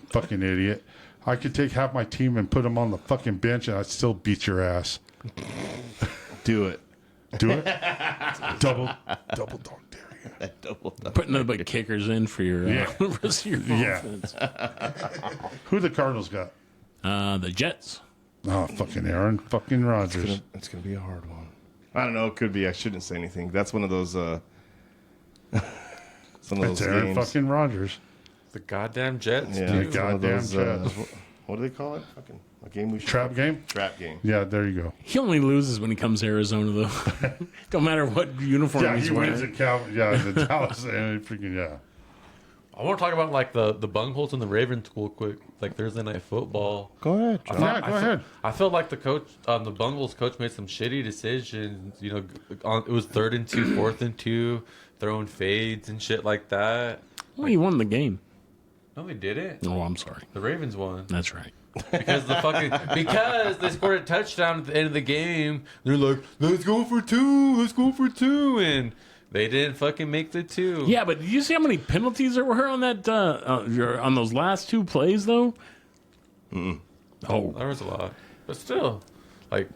fucking idiot. I could take half my team and put them on the fucking bench and I'd still beat your ass. Do it. Do it. double dog dare you. Putting nothing but kickers in for your Yeah. rest of your Yeah. offense. Who the Cardinals got? The Jets. Oh, fucking Aaron fucking Rodgers. It's gonna be a hard one. I don't know. It could be. I shouldn't say anything. That's one of those. Some of It's those Aaron games. fucking Rodgers. The goddamn Jets, Yeah, dude. it's one of goddamn those, Jets. what do they call it? Fucking a game we should Trap game? Trap game. Yeah, there you go. He only loses when he comes to Arizona, though. Don't matter what uniform Yeah, he's he wins wearing. the Dallas and freaking yeah. I want to talk about like the bungholes and the Ravens real quick, like Thursday night football. Go ahead. I John. thought- Yeah, go ahead. I felt like the coach, the Bungles coach, made some shitty decisions. You know, it was 3rd and 2, 4th and 2, throwing fades and shit like that. Well, he won the game. No, they didn't. Oh, I'm sorry. The Ravens won That's right. because because they scored a touchdown at the end of the game. They're like, let's go for 2, and they didn't fucking make the 2. Yeah, but did you see how many penalties there were on that on those last 2 plays, though? Oh, There was a lot, but still, like.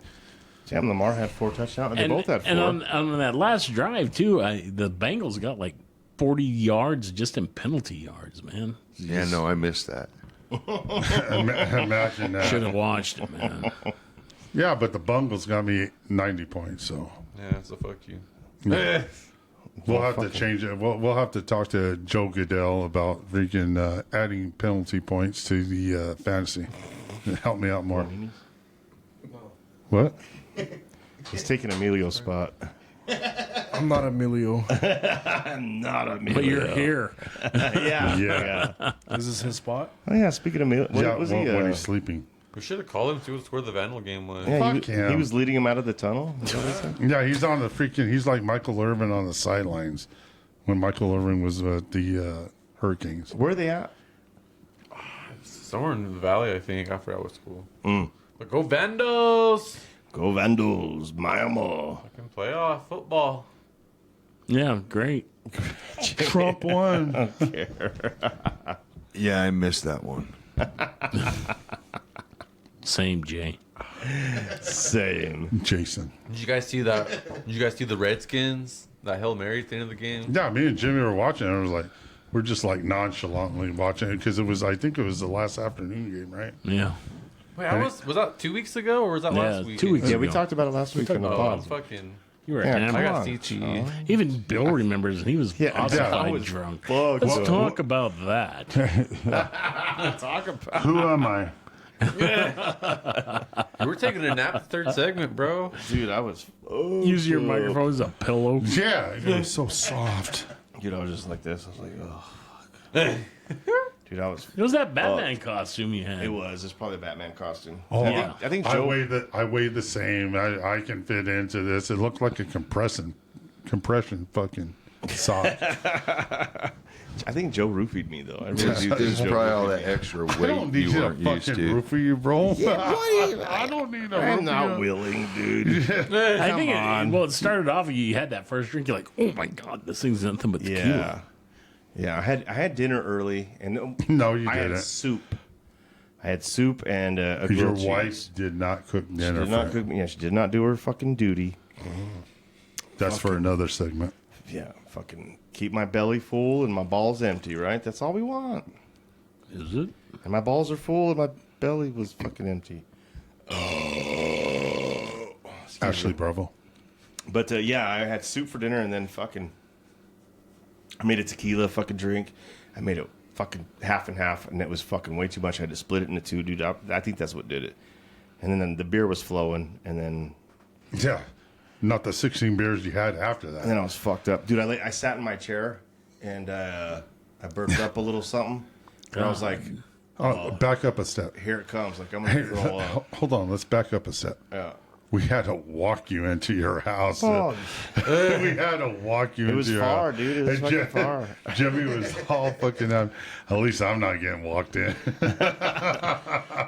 Sam Lamar had 4 touchdowns. They both had 4. And on that last drive too, the Bengals got like 40 yards just in penalty yards, man. Yeah, no, I missed that. Imagine that. Should have watched it, man. Yeah, but the Bungles got me 90 points, so Yeah, so fuck you. We'll have to change it. We'll have to talk to Joe Goodell about freaking adding penalty points to the fantasy. Help me out more. What? He's taking Emilio's spot. I'm not Emilio. I'm not Emilio. But you're here. Yeah. Is this his spot? Oh, yeah, speaking of Emilio. When he's sleeping. We should have called him to see where the Vandal game was. Yeah, Fuck him. he was leading him out of the tunnel. Is that what he said? Yeah, he's on the freaking. He's like Michael Irvin on the sidelines when Michael Irvin was at the Hurricanes. Where are they at? Somewhere in the valley, I think. I forgot what school. Mm. But go Vandals! Go Vandals, Miami. Fucking playoff football. Yeah, great. Trump won. I don't care. Yeah, I missed that one. Same, Jay. Same. Jason. Did you guys see that? Did you guys see the Redskins? That Hail Mary at the end of the game? Yeah, me and Jimmy were watching it. I was like, we're just like nonchalantly watching it because I think it was the last afternoon game, right? Yeah. Wait, was that 2 weeks ago or was that last week? 2 weeks Yeah, ago. we talked about it last week on the Oh, pod. fucking. You were Yeah, hammered. I come got on, CTE. Joe. Even Bill remembers, and he was I was drunk. fucked Let's up. talk about that. Talk about. Who am I? We were taking a nap the third segment, bro. Dude, I was. Use your microphone as a pillow. Yeah, it was so soft. Dude, I was just like this. I was like, oh, fuck. Dude, I was. It was that Batman costume you had. It was. It's probably a Batman costume. Oh, I think Joe. I weigh the same. I can fit into this. It looked like a compression fucking sock. I think Joe roofied me though. I really Dude, do. this is think Joe probably all roofied that me. extra I weight don't need you you to weren't used fucking to. roof for you, bro. Yeah, I don't need a I'm roof not for you. willing, dude. I think on. it started off. You had that first drink. You're like, oh my god, this thing's nothing but tequila. Yeah. I had dinner early, and No, you I had didn't. soup. I had soup and a Because your grilled wife cheese. did not cook She dinner. did not for cook me. Yeah, she did not do her fucking duty. That's for another segment. Yeah, fucking keep my belly full and my balls empty, right? That's all we want. Is it? And my balls are full and my belly was fucking empty. Ashley Bravo. But yeah, I had soup for dinner and then fucking I made a tequila fucking drink. I made it fucking half and half, and it was fucking way too much. I had to split it into two, dude. I think that's what did it. And then the beer was flowing, and then Yeah. Not the 16 beers you had after I that. was fucked up, dude. I sat in my chair and I burped up a little something, and I was like, Oh, back up a step. "Here it comes!" Like I'm gonna throw up. Hold on. Let's back up a step. Yeah. We had to walk you into your house. Oh, We had to walk you it into was your far, house. dude. It was And fucking far. Jimmy was all fucking out. At least I'm not getting walked in.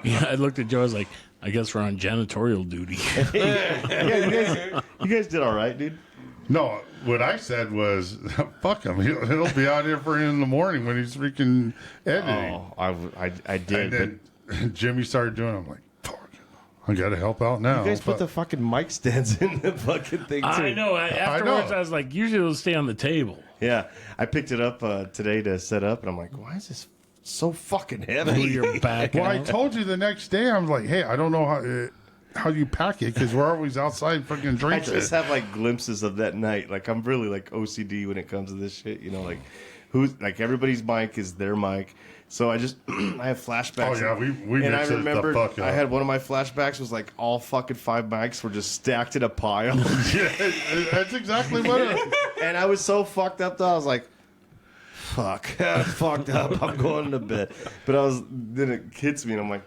Yeah, I looked at Joe. I was like, I guess we're on janitorial duty. Yeah, you guys did all right, dude. No, what I said was, fuck him. He'll be out here for in the morning when he's freaking editing. Oh, I did. And then Jimmy started doing it. I'm like, fuck, I got to help out now. You guys put the fucking mic stands in the fucking thing too. I know. Afterwards, I was like, usually it'll stay on the table. Yeah, I picked it up today to set up, and I'm like, why is this so fucking heavy? Your back. Well, I out. told you the next day. I was like, hey, I don't know how you pack it because we're always outside fucking I drinking. just have like glimpses of that night. Like I'm really like OCD when it comes to this shit. You know, like who's like everybody's mic is their mic. So I just I have flashbacks. Oh, yeah, we and I mixed it the remember fuck up. I had one of my flashbacks was like all fucking 5 mics were just stacked in a pile. Yeah, that's exactly what it And I was so fucked up though. I was like, fuck, I'm fucked up. I'm going to bed. But then it hits me and I'm like,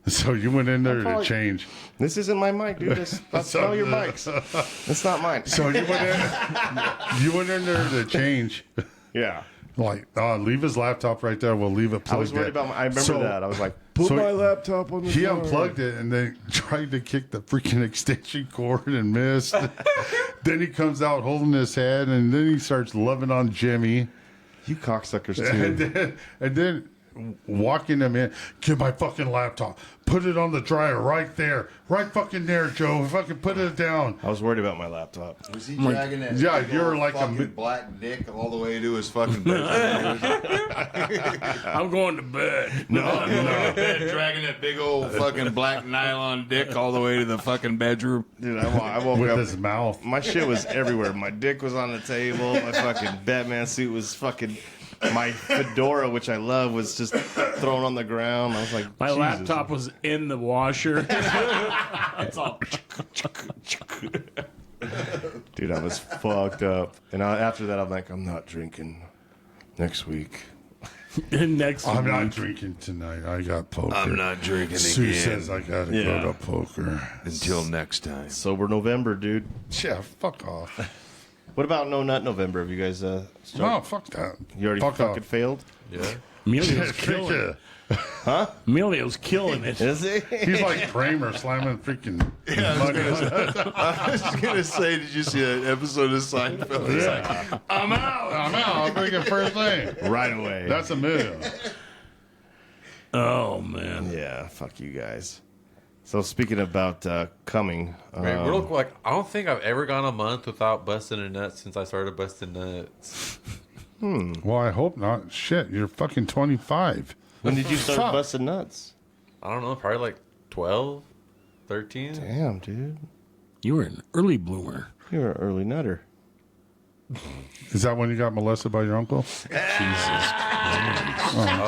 So you went in there probably- to change. this isn't my mic, dude. That's all your mics. That's not mine. So you went in there to change. Yeah. Like, leave his laptop right there. We'll leave it plugged I was worried in. about I remember So- that. I was like, put so my laptop on the He floor. unplugged it and then tried to kick the freaking extension cord and missed. Then he comes out holding his head and then he starts loving on Jimmy. You cocksuckers And too. then walking them in. Get my fucking laptop. Put it on the dryer right there. Right fucking there, Joe. Fucking put it down. I was worried about my laptop. Was he dragging that? Yeah, big you're old like a fucking black dick all the way to his fucking bed. I'm going to bed. No, dragging that big old fucking black nylon dick all the way to the fucking bedroom. Dude, I woke With up. his mouth. My shit was everywhere. My dick was on the table. My fucking Batman suit was fucking. My fedora, which I love, was just thrown on the ground. I was like, My Jesus. laptop was in the washer. It's all Dude, I was fucked up. And after that, I'm like, I'm not drinking next week. next. I'm week. not drinking tonight. I got poker. I'm not drinking Sue again says I gotta Yeah. go to poker. until next time. Sober November, dude. Yeah, fuck off. What about No Nut November? Have you guys No, fuck that. you already fuck fucking off. failed? Yeah. Emilio's killing it. Emilio's killing it. Is he? He's like Kramer slamming freaking money. I was gonna say, did you see that episode of Seinfeld? It's like, I'm out. I'm freaking first thing. Right away. That's a million. Oh man. Yeah, fuck you guys. So speaking about coming, Wait, real quick, I don't think I've ever gone a month without busting a nut since I started busting nuts. Well, I hope not. Shit, you're fucking 25. when did you start Fuck. busting nuts? I don't know, probably like 12, 13. Damn, dude. You were an early bloomer. You're an early nutter. Is that when you got molested by your uncle? I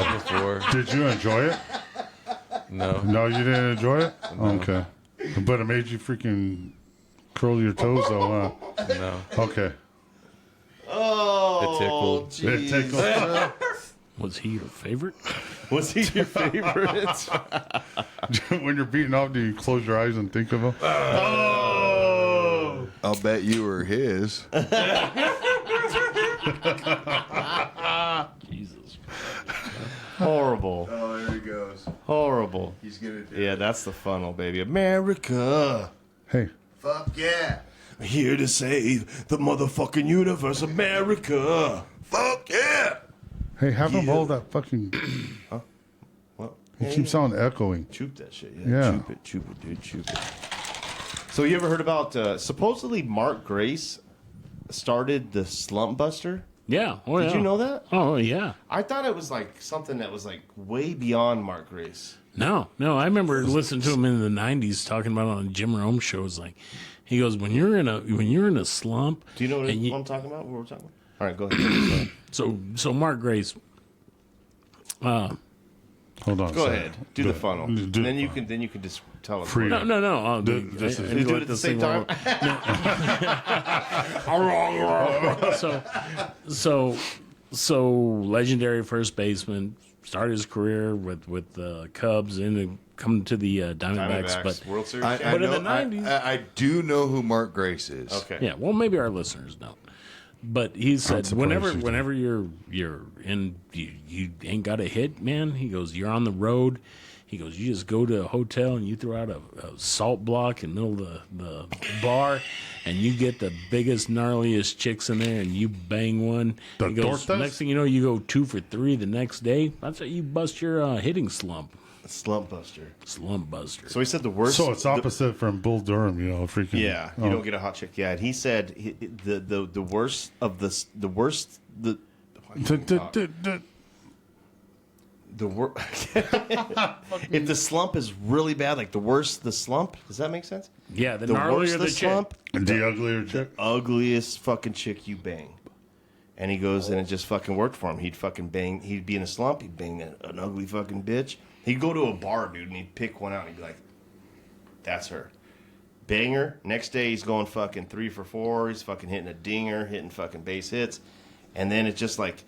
was before. Did you enjoy it? No. No, you didn't enjoy it? Okay. But it made you freaking curl your toes, though, huh? No. Okay. Oh, It tickled. It tickled. Was he your favorite? Was he your favorite? When you're beating off, do you close your eyes and think of him? Oh! I'll bet you were his. Jesus. Horrible. Oh, there he goes. Horrible. He's gonna do Yeah, that's the funnel, baby. America. Hey, Fuck yeah. Here to save the motherfucking universe, America. Fuck yeah. hey, have him hold that fucking... Well, He keeps on echoing. choop that shit. Yeah. Choop it, dude. Choop it. So you ever heard about, supposedly Mark Grace started the Slump Buster? Yeah. Oh, Did yeah. you know that? Oh, yeah. I thought it was like something that was like way beyond Mark Grace. No. I remember listening to him in the '90s talking about it on Jim Rome shows. Like, he goes, when you're in a slump. Do you know what and I'm talking about? What we're talking about? All right, go ahead. So Mark Grace. Hold on. Go sorry. ahead. Do the funnle. do the Then you funnel. can just tell us. Free. No. Oh, This is- You do it at the same time. So legendary first baseman, started his career with the Cubs and come to the Diamondbacks. But World Series. I But in know, the 90s I do know who Mark Grace is. Okay. yeah, well, maybe our listeners don't. But he said, surprised you whenever you're in, you ain't got a hit, man. He goes, you're on the road. He goes, you just go to a hotel and you throw out a salt block in the middle of the bar, and you get the biggest, gnarliest chicks in there, and you bang one. The He goes, tortas? next thing you know, you go 2 for 3 the next day. That's how you bust your hitting slump. Slump Buster. Slump buster. So he said the worst. So it's opposite from Bull Durham, freaking. Yeah, you don't get a hot chick. Yeah, and he said the worst of the worst the worst. If the slump is really bad, like the worse the slump, does that make sense? Yeah, the The worse gnarlier the the chick. slump, The uglier chick. ugliest fucking chick you bang. And he goes, and it just fucking worked for him. He'd fucking bang. He'd be in a slump. He'd bang an ugly fucking bitch. He'd go to a bar, dude, and he'd pick one out. And he'd be like, "That's her." Bang her. Next day, he's going fucking 3 for 4. He's fucking hitting a dinger, hitting fucking base hits, and then it's just like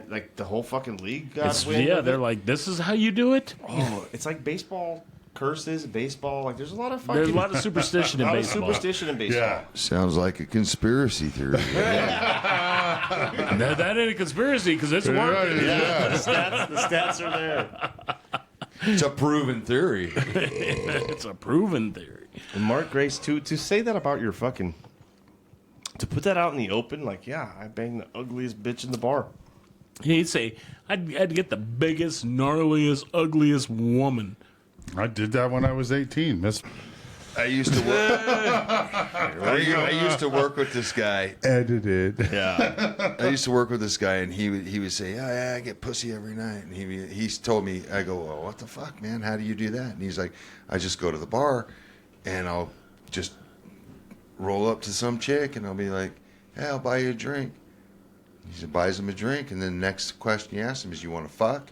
like the whole fucking league got It's- wind yeah, of they're it. like, this is how you do it? Oh, it's like baseball curses, baseball. Like there's a lot of fucking There's a lot of superstition in lot of baseball. superstition in baseball. Yeah. Sounds like a conspiracy theory. That ain't a conspiracy because it's working. Yeah. The stats are there. It's a proven theory. It's a proven theory. And Mark Grace, to say that about your fucking, to put that out in the open, like, yeah, I banged the ugliest bitch in the bar. He'd say, I'd get the biggest, gnarliest, ugliest woman. I did that when I was 18. I used to work. I used to work with this guy. Edited. Yeah. I used to work with this guy, and he would say, "Oh yeah, I get pussy every night." And he's told me, I go, "Well, what the fuck, man? How do you do that?" And he's like, "I just go to the bar, and I'll just roll up to some chick, and I'll be like, hey, I'll buy you a drink." He buys him a drink, and then the next question he asks him is, "You want to fuck?"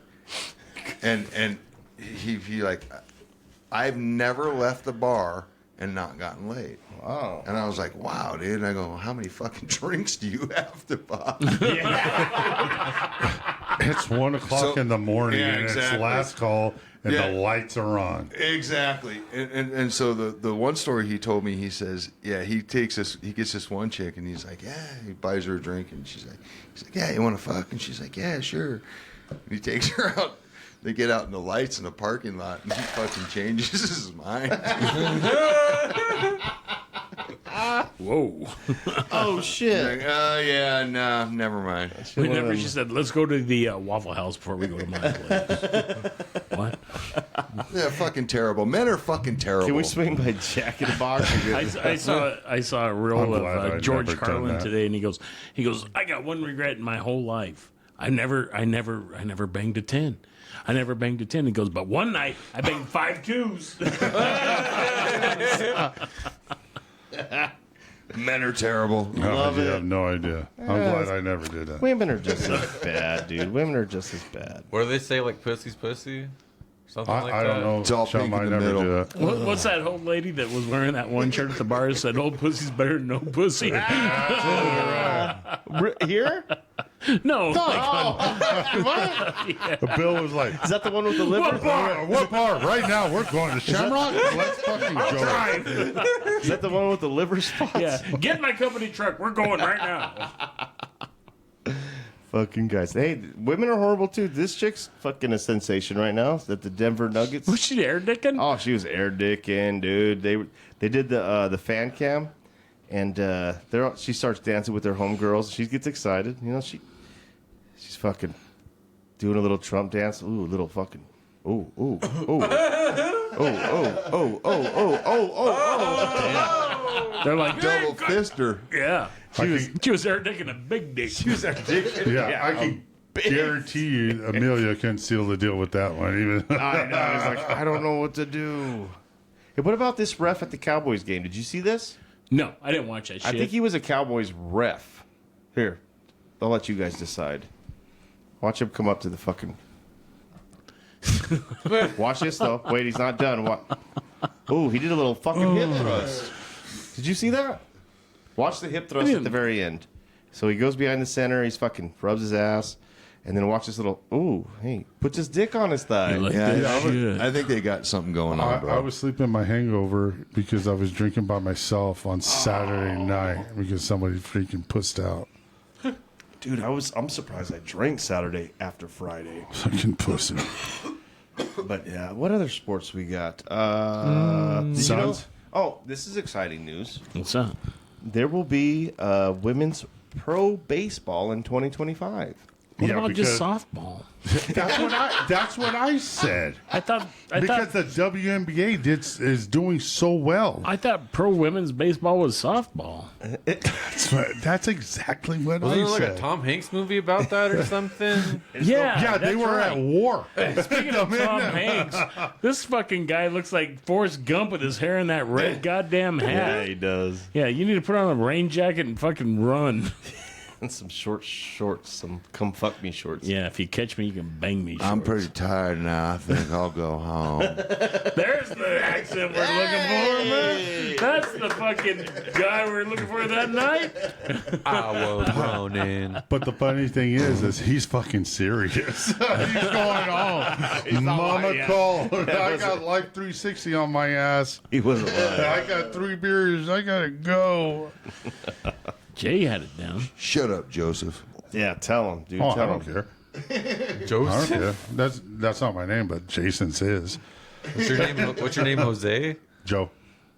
And he like, I've never left the bar and not gotten laid. Wow. And I was like, wow, dude. And I go, how many fucking drinks do you have to buy? It's 1 o'clock in the morning, and it's last call, and the lights are on. Exactly. And so the one story he told me, he says, yeah, he gets this one chick, and he's like, yeah, he buys her a drink, and he's like, yeah, you want to fuck? And she's like, yeah, sure. And he takes her out. They get out in the lights in the parking lot, and he fucking changes his mind. Whoa. Oh, shit. Like, oh, yeah, no, never mind. Whenever she said, let's go to the Waffle House before we go to my place. What? Yeah, fucking terrible. Men are fucking terrible. Can we swing by Jack in the Box? I saw a reel I'm of glad I'd George never done Carlin that. today, and he goes, I got one regret in my whole life. I never banged a 10. I never banged a 10. He goes, but one night I banged 5 2s. Men are terrible. You have no idea. I'm glad I never did that. Women are just as bad, dude. Women are just as bad. What do they say? Like pussy's pussy? Something like I that? don't know. It's all Chum, pink I in the never middle. do that. What's that old lady that was wearing that one shirt at the bar that said, old pussy's better than no pussy? Here? No. Bill was like, Is that the one with the liver? what bar? Right now, we're going to Shamrock? Let's fucking go. Is that the one with the liver spots? Yeah. Get in my company truck. We're going right now. Fucking guys. Hey, women are horrible too. This chick's fucking a sensation right now at the Denver Nuggets. Was she air dicking? Oh, she was air dicking, dude. They did the fan cam, and she starts dancing with their homegirls. She gets excited. You know, she's fucking doing a little Trump dance. Ooh, a little fucking. Ooh, ooh, ooh. Damn. They're like, Double fister. yeah. She was air dicking a big dick. She was air dicking. Yeah, I can guarantee you Amelia can seal the deal with that one. Even I know. I was like, I don't know what to do. Hey, what about this ref at the Cowboys game? Did you see this? No, I didn't watch that shit. I think he was a Cowboys ref. Here, I'll let you guys decide. Watch him come up to the fucking. Watch this though. Wait, he's not done. What? Oh, he did a little fucking hip thrust. Did you see that? Watch the hip thrust at the very end. So he goes behind the center. He's fucking rubs his ass, and then watch this little. Ooh, hey, puts his dick on his thigh. Like Yeah, that shit. I think they got something going on, bro. I was sleeping my hangover because I was drinking by myself on Saturday night because somebody freaking pussed out. Dude, I'm surprised I drank Saturday after Friday. Fucking pussy. But yeah, what other sports we got? Did you know? Suns? Oh, this is exciting news. What's up? There will be women's pro baseball in 2025. What Yeah, about just because- softball? That's what I said. I thought Because the WNBA is doing so well. I thought pro women's baseball was softball. That's exactly what Wasn't I there like said. a Tom Hanks movie about that or something? Yeah, they that's were right. at war. Speaking of Tom Hanks, this fucking guy looks like Forrest Gump with his hair in that red goddamn hat. he does. Yeah, you need to put on a rain jacket and fucking run. And some short shorts, some come fuck me shorts. Yeah, if you catch me, you can bang me. I'm shorts. pretty tired now. I think I'll go home. There's the accent we're looking for, man. That's the fucking guy we're looking for that night. I was running. But the funny thing is he's fucking serious. He's going on. Mama called. I got Life 360 on my ass. He wasn't lying. I got 3 beers. I gotta go. Jay had it down. Shut up, Joseph. Yeah, tell him, dude. Oh, I tell don't him. care. I don't Joseph. care. That's not my name, but Jason's is. What's your name, Jose? Joe.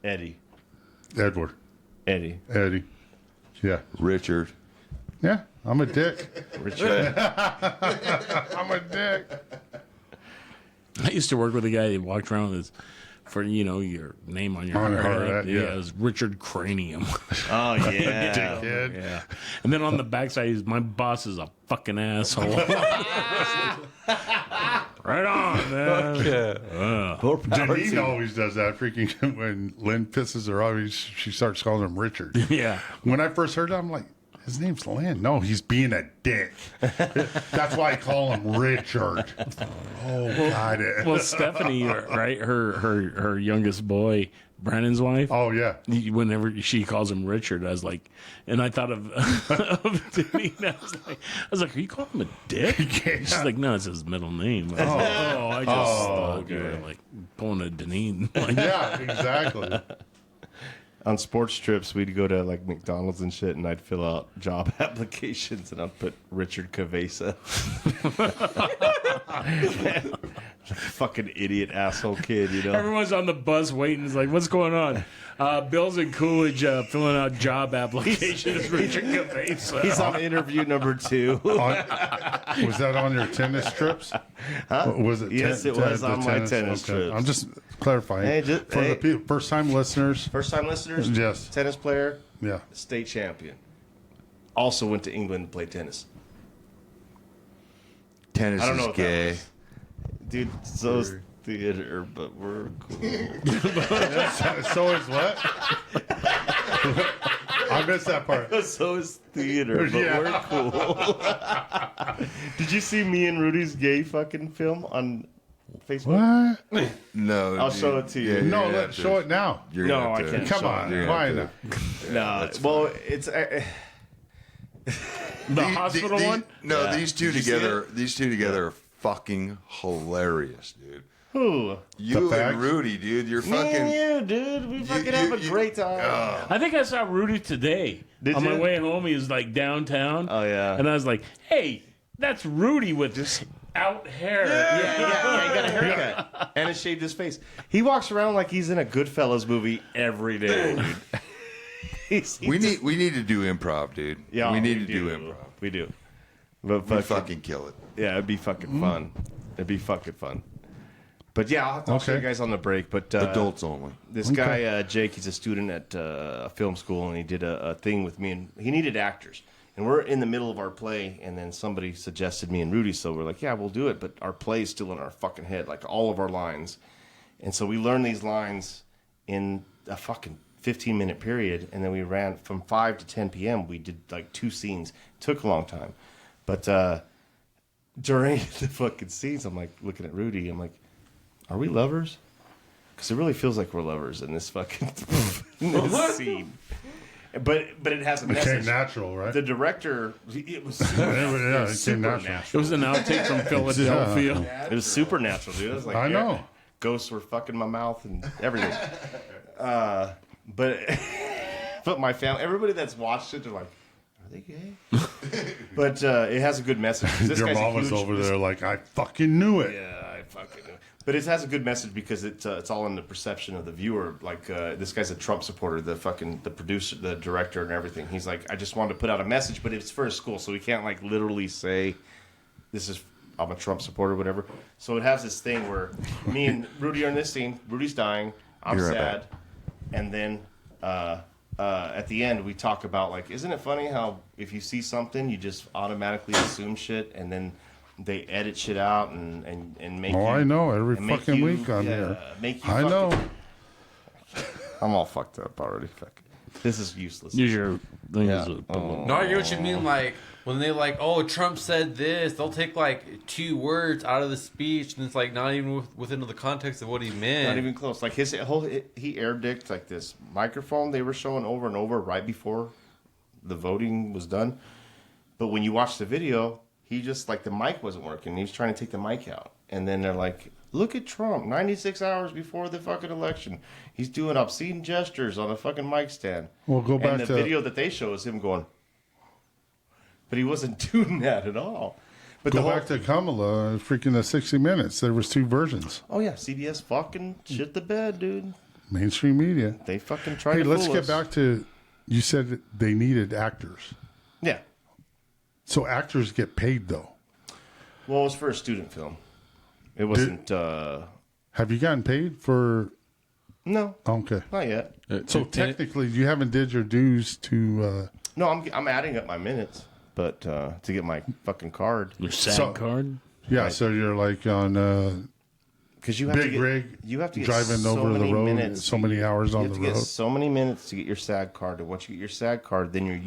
Eddie. Edward. Eddie. Eddie. Yeah. Richard. Yeah, I'm a dick. Richard. I'm a dick. I used to work with a guy that walked around with his, for your name on your On your hard hard hat. hat, Yeah, yeah. it was Richard Cranium. Oh, yeah. Dickhead. Yeah, and then on the backside, he's my boss is a fucking asshole. Right on, man. Janine always does that. Freaking when Lynn pisses her off, she starts calling him Richard. Yeah. When I first heard that, I'm like, his name's Lynn. No, he's being a dick. That's why I call him Richard. Oh, got it. Well, Stephanie, right? Her youngest boy, Brandon's wife. Oh yeah. Whenever she calls him Richard, I was like, and I thought of Denise. I was like, are you calling him a dick? She's like, no, it's his middle name. I was like, I just thought you were like pulling a Deneen. Like, Yeah, exactly. On sports trips, we'd go to like McDonald's and shit, and I'd fill out job applications, and I'd put Richard Cavesa. Fucking idiot asshole kid, everyone's on the bus waiting. It's like, what's going on? Bill's in Coolidge filling out job applications. Richard Cavesa. He's on interview number 2. Was that on your tennis trips? Huh? Was it? Yes, it was on my tennis trips. I'm just clarifying. Hey, For the first-time listeners. First-time listeners? Yes. Tennis player? Yeah. State champion. Also went to England to play tennis. Tennis I don't know is what that gay. was. Dude, so's theater, but we're cool. So is what? I missed that part. So is theater, but Yeah. we're cool. Did you see me and Rudy's gay fucking film on Facebook? What? No. I'll dude. show it to you. Yeah, No, you're gonna let's have show to- it now. you're No, gonna have I to- can't. Come show on, you're why gonna not? have to- No, that's well, fine. it's The hospital one? No, Yeah. these two Did you see together. it? These two together are fucking hilarious, dude. who? You facts? and Rudy, dude. You're Me fucking. and you, dude. We fucking have a great time. I think I saw Rudy today. Did on my you? way home, he was like downtown. Oh, yeah. And I was like, hey, that's Rudy with this out hair. Yeah, he got a haircut and has shaved his face. He walks around like he's in a Goodfellas movie every day, dude. We need to do improv, dude. Yeah, we need to do improv. We do. But We fucking kill it. yeah, it'd be fucking fun. It'd be fucking fun. But yeah, I'll show you guys on the break. But Adults only. this guy Jake, he's a student at a film school, and he did a thing with me, and he needed actors. And we're in the middle of our play, and then somebody suggested me and Rudy, so we're like, yeah, we'll do it. But our play is still in our fucking head, like all of our lines. And so we learned these lines in a fucking 15-minute period, and then we ran from 5 to 10 p.m. We did like 2 scenes. Took a long time. But during the fucking scenes, I'm like looking at Rudy, I'm like, are we lovers? Because it really feels like we're lovers in this fucking in this scene. But it has a It came message. natural, right? The director, it was Yeah, it super came natural. It was an outtake from Philadelphia. It was supernatural, dude. I was like, I know. yeah, ghosts were fucking my mouth and everything. But my family, everybody that's watched it, they're like, are they gay? But it has a good message. This Your guy's a mom was huge- over there like, I fucking knew it. Yeah, I fucking know. But it has a good message because it's all in the perception of the viewer. Like this guy's a Trump supporter, the producer, the director, and everything. He's like, I just wanted to put out a message, but it's for a school, so we can't like literally say, I'm a Trump supporter, whatever. So it has this thing where me and Rudy are in this scene. Rudy's dying. I'm You're right sad, and then at the end we talk about like, isn't it funny how if you see something, you just automatically assume shit, and then they edit shit out and make. Oh, you, I know. Every and make fucking you- week on here. Make you I fucking- know. I'm all fucked up already. Fuck. This is useless. Use your thing Yeah. as a No, I get what you mean. Like when they like, oh, Trump said this, they'll take like 2 words out of the speech, and it's like not even within the context of what he meant. Not even close. Like he air dicked like this microphone they were showing over and over right before the voting was done. But when you watch the video, he just like the mic wasn't working. He was trying to take the mic out, and then they're like, "Look at Trump! 96 hours before the fucking election, he's doing obscene gestures on a fucking mic stand." Well, go back and the to video that they show is him going, but he wasn't doing that at all. But go the whole, back to Kamala, freaking the 60 Minutes. There was 2 versions. oh yeah, CBS fucking shit the bed, dude. Mainstream media. They fucking tried Hey, to let's fool get us. back to, you said that they needed actors. Yeah. So actors get paid though. Well, it was for a student film. It wasn't. Have you gotten paid for? No, Okay. not yet. So technically, you haven't did your dues to. No, I'm adding up my minutes, but to get my fucking card. Your SAG card? Yeah, so you're like on Because you have to big get, rig, you have to get driving so over the many road, minutes. so many hours on You the have to get road. so many minutes to get your SAG card, and once you get your SAG card, then you're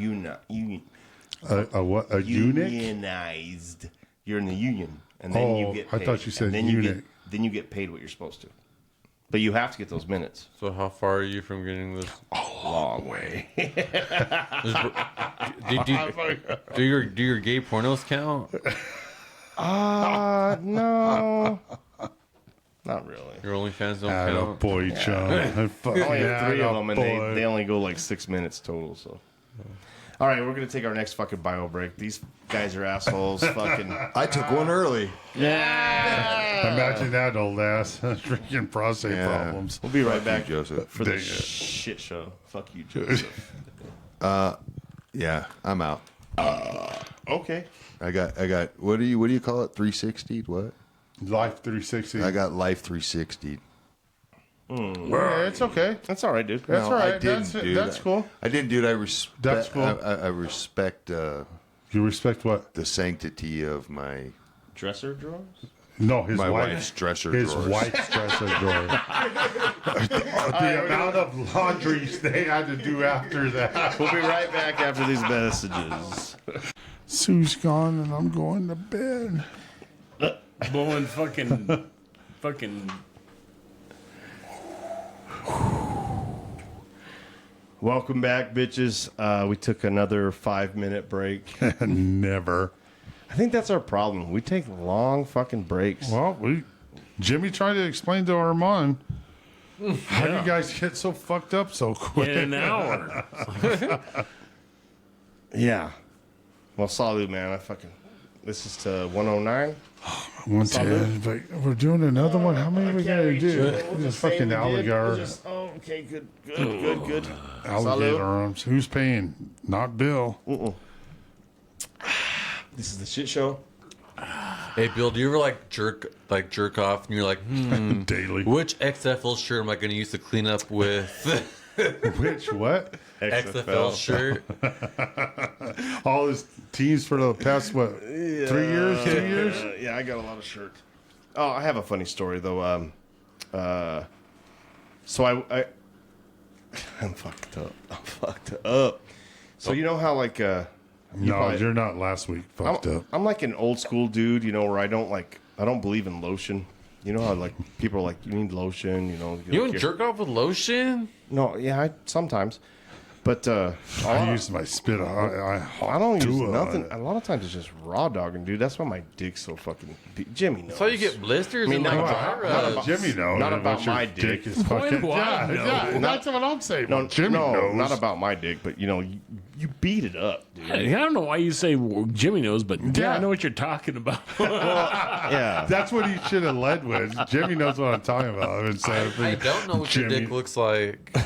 A what? A eunuch? unionized. You're in the union, and then you get I paid. thought you said And then eunuch. then you get paid what you're supposed to. But you have to get those minutes. So how far are you from getting this? Long way. Do your gay pornos count? No. Not really. Your OnlyFans don't Atta count. boy, John. I only have 3 of them, and they only go like 6 minutes total. So, all right, we're gonna take our next fucking bio break. These guys are assholes. Fucking. I took one early. Imagine that old ass freaking prostate Yeah. problems. We'll be right Fuck you, back Joseph. for the Dang it. shit show. Fuck you, Joseph. Yeah, I'm out. Okay. I got. What do you call it? 360? What? Life 360. I got Life 360. Yeah, it's okay. That's all right, dude. That's No, all I right. didn't, dude. That's cool. I didn't, dude. I respect. That's cool. I respect You respect what? the sanctity of my Dresser drawers? No, his my wife. wife's dresser His drawers. wife's dresser drawer. The amount of laundry they had to do after that. We'll be right back after these messages. Sue's gone and I'm going to bed. Blowing fucking. Welcome back, bitches. We took another 5-minute break. Never. I think that's our problem. We take long fucking breaks. Well, Jimmy tried to explain to Armand how you guys get so fucked up so quick. In an hour. Yeah. Well, salute, man. This is to 109. 110, but we're doing another one. How many are we gonna do? This fucking alligator, Okay, good. alligator Salute. arms. Who's paying? Not Bill. This is the shit show. Hey Bill, do you ever jerk off and you're like, Daily. which XFL shirt am I going to use to clean up with? Which what? XFL shirt. All his teams for the past 3 years, 2 years. Yeah, I got a lot of shirts. Oh, I have a funny story though. So I'm fucked up. So you know how like No, you're not last week fucked up. I'm like an old school dude, where I don't believe in lotion. You know how like people are like, you need lotion, You don't jerk off with lotion? No, yeah, sometimes. But I use my spit. I don't use do it on nothing. it. A lot of times it's just raw dogging, dude. That's why my dick's so fucking. Jimmy knows. That's how you get blisters I mean, and not like about- dry not rubs. about- Jimmy knows. Not that about once your my dick. is fucking. do I know? Yeah, that's what I'm saying. No, Jimmy knows. not about my dick, but you beat it up, dude. I don't know why you say Jimmy knows, but yeah, Yeah. I know what you're talking about. Yeah. That's what he should have led with. Jimmy knows what I'm talking about. I don't know what your Jimmy. dick looks like.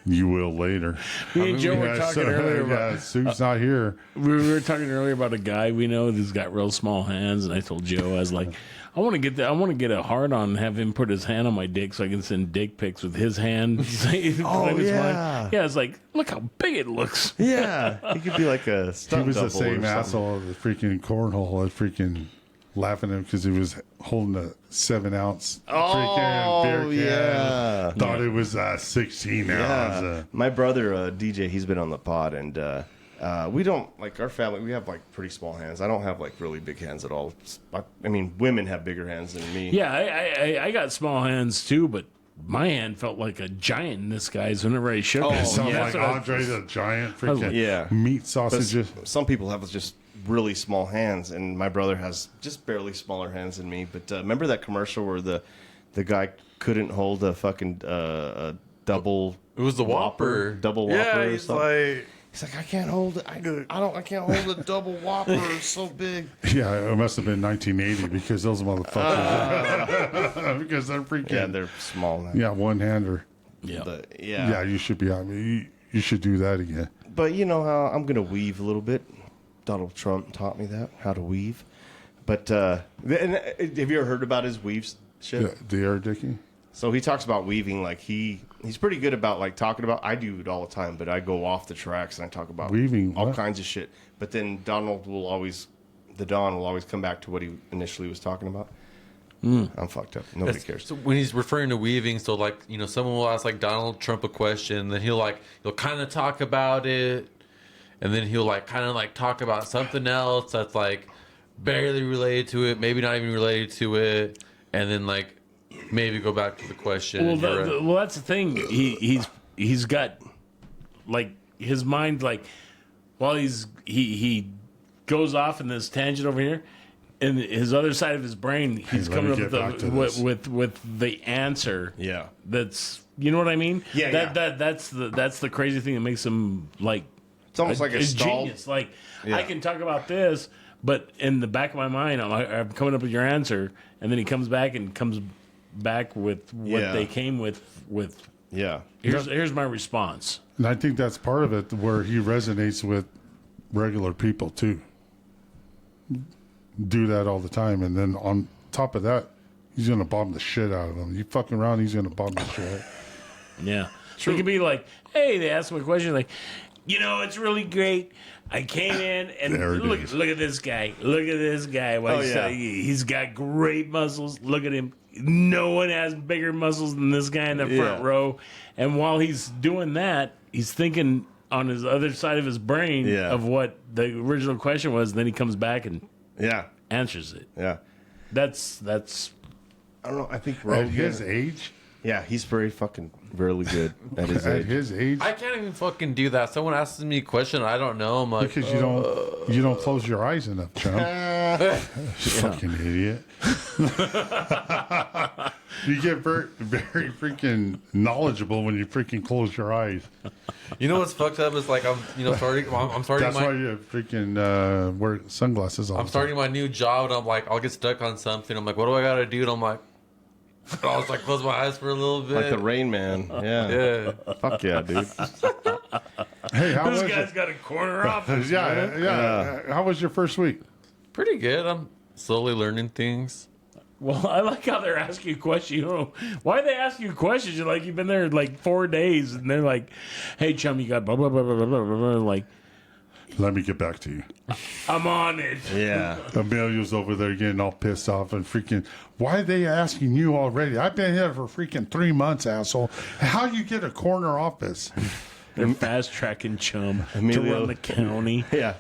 You will later. Me and Joe were talking earlier about. Sue's not here. We were talking earlier about a guy we know who's got real small hands, and I told Joe, I was like, I want to get that. I want to get a hard on, and have him put his hand on my dick so I can send dick pics with his hand. Oh, yeah. Yeah, it's like, look how big it looks. Yeah, he could be like a He stunt was the double or same something. asshole at the freaking cornhole. Freaking laughing at him because he was holding a 7-ounce freaking beer can. Yeah. Thought it was 16 ounce. Yeah. My brother, DJ, he's been on the pod, and we don't, like, our family, we have, like, pretty small hands. I don't have, like, really big hands at all. I mean, women have bigger hands than me. Yeah, I got small hands too, but my hand felt like a giant in this guy's whenever I shook it. Sounds Yeah, like that's what I- Andre the Giant freaking Yeah. meat But sausages. some people have just really small hands, and my brother has just barely smaller hands than me. But remember that commercial where the guy couldn't hold a fucking double? It was the Whopper. Double Whopper. Yeah, or he's something? like, He's like, I can't hold it. I can't hold a double Whopper. It's so big. Yeah, it must have been 1980 because those motherfuckers. Because they're freaking. Yeah, they're small now. Yeah, one-hander. Yeah. But, Yeah, you should be. I mean, you should do that again. But you know how I'm gonna weave a little bit. Donald Trump taught me that, how to weave. But have you ever heard about his weaves shit? Yeah, the air dicky. So he talks about weaving like he's pretty good about like talking about. I do it all the time, but I go off the tracks and I talk about Weaving all what? kinds of shit. But then Don will always come back to what he initially was talking about. I'm fucked up. Nobody cares. So when he's referring to weaving, so like, you know, someone will ask like Donald Trump a question, then he'll kind of talk about it, and then he'll like kind of like talk about something else that's like barely related to it, maybe not even related to it, and then like maybe go back to the question. Well, that's the thing. He's got like his mind like while he goes off in this tangent over here, and his other side of his brain, he's coming up with the answer. Yeah, that's, you know what I mean. Yeah, that's the crazy thing that makes him like it's almost like a genius. Like I can talk about this, but in the back of my mind, I'm coming up with your answer, and then he comes back with what they came with. Yeah, here's my response. And I think that's part of it where he resonates with regular people too. Do that all the time, and then on top of that, he's gonna bomb the shit out of them. You fucking around, he's gonna bomb the shit. Yeah, true. It could be like, hey, they ask him a question like, you know, it's really great. I came in and look at this guy. Look at this guy. He's got great muscles. Look at him. No one has bigger muscles than this guy in the front row. And while he's doing that, he's thinking on his other side of his brain of what the original question was. And then he comes back and answers it. Yeah, that's. I don't know. I think at his age. Yeah, he's really good at his age. At his age, I can't even fucking do that. Someone asks me a question, I don't know. I'm like, because you don't close your eyes enough, chum. Fucking idiot. You get very, very freaking knowledgeable when you freaking close your eyes. You know what's fucked up is like I'm starting. That's why you freaking wear sunglasses all I'm starting my new job, and I'm like, I'll get stuck on something. I'm like, what do I gotta do? And I'm like, I'll just like close my eyes for a little bit, like the Rain Man. Yeah. Fuck yeah, dude. Hey, this guy's got a corner office. Yeah. How was your first week? Pretty good. I'm slowly learning things. Well, I like how they're asking you questions. You know, why they ask you questions? You're like, you've been there like 4 days, and they're like, "Hey, chum, you got blah blah blah blah blah blah." blah. Like, let me get back to you. I'm on it. Yeah. Emilio's over there getting all pissed off and freaking. Why are they asking you already? I've been here for freaking 3 months, asshole. How you get a corner office? They're fast tracking chum Emilio, to run the county. Yeah.